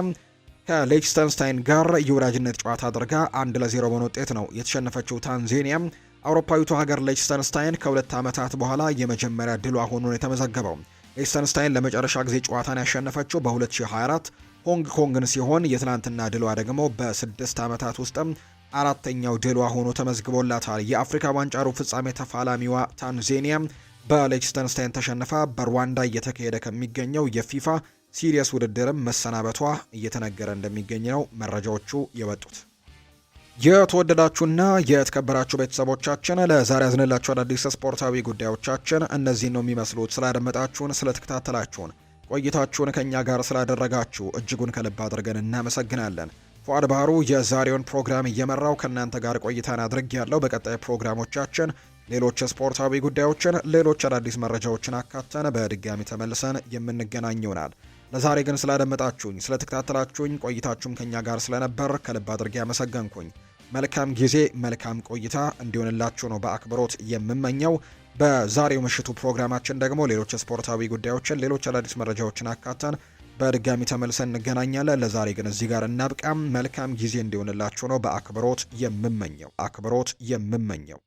ከሌክስተንስታይን ጋር የወዳጅነት ጨዋታ አድርጋ 1-0 በሆነ ውጤት ነው የተሸነፈችው። ታንዛኒያ አውሮፓዊቱ ሀገር ሌክስተንስታይን ከ2 ዓመታት በኋላ የመጀመሪያ ድሏ ሆኖ ነው የተመዘገበው። ሌክስተንስታይን ለመጨረሻ ጊዜ ጨዋታን ያሸነፈችው በ2024 ሆንግ ኮንግን ሲሆን የትናንትና ድሏ ደግሞ በ6 ዓመታት ውስጥም 4ኛው ድሏ ሆኖ ተመዝግቦላታል። የአፍሪካ ዋንጫ ሩብ ፍጻሜ ተፋላሚዋ ታንዛኒያ በሌክስተንስታይን ተሸንፋ በሩዋንዳ እየተካሄደ ከሚገኘው የፊፋ ሲሪየስ ውድድርም መሰናበቷ እየተነገረ እንደሚገኝ ነው መረጃዎቹ የወጡት። የተወደዳችሁና የተከበራችሁ ቤተሰቦቻችን ለዛሬ ያዝንላችሁ አዳዲስ ስፖርታዊ ጉዳዮቻችን እነዚህን ነው የሚመስሉት። ስላደመጣችሁን፣ ስለተከታተላችሁን፣ ቆይታችሁን ከኛ ጋር ስላደረጋችሁ እጅጉን ከልብ አድርገን እናመሰግናለን። ፉአድ ባህሩ የዛሬውን ፕሮግራም እየመራው ከእናንተ ጋር ቆይታን አድርግ ያለው። በቀጣይ ፕሮግራሞቻችን ሌሎች ስፖርታዊ ጉዳዮችን፣ ሌሎች አዳዲስ መረጃዎችን አካተን በድጋሚ ተመልሰን የምንገናኝ ይሆናል። ለዛሬ ግን ስላደመጣችሁኝ፣ ስለተከታተላችሁኝ፣ ቆይታችሁም ከኛ ጋር ስለነበር ከልብ አድርጌ ያመሰገንኩኝ። መልካም ጊዜ፣ መልካም ቆይታ እንዲሆንላችሁ ነው በአክብሮት የምመኘው። በዛሬው ምሽቱ ፕሮግራማችን ደግሞ ሌሎች ስፖርታዊ ጉዳዮችን፣ ሌሎች አዳዲስ መረጃዎችን አካተን በድጋሚ ተመልሰን እንገናኛለን። ለዛሬ ግን እዚህ ጋር እናብቃም። መልካም ጊዜ እንዲሆንላችሁ ነው በአክብሮት የምመኘው።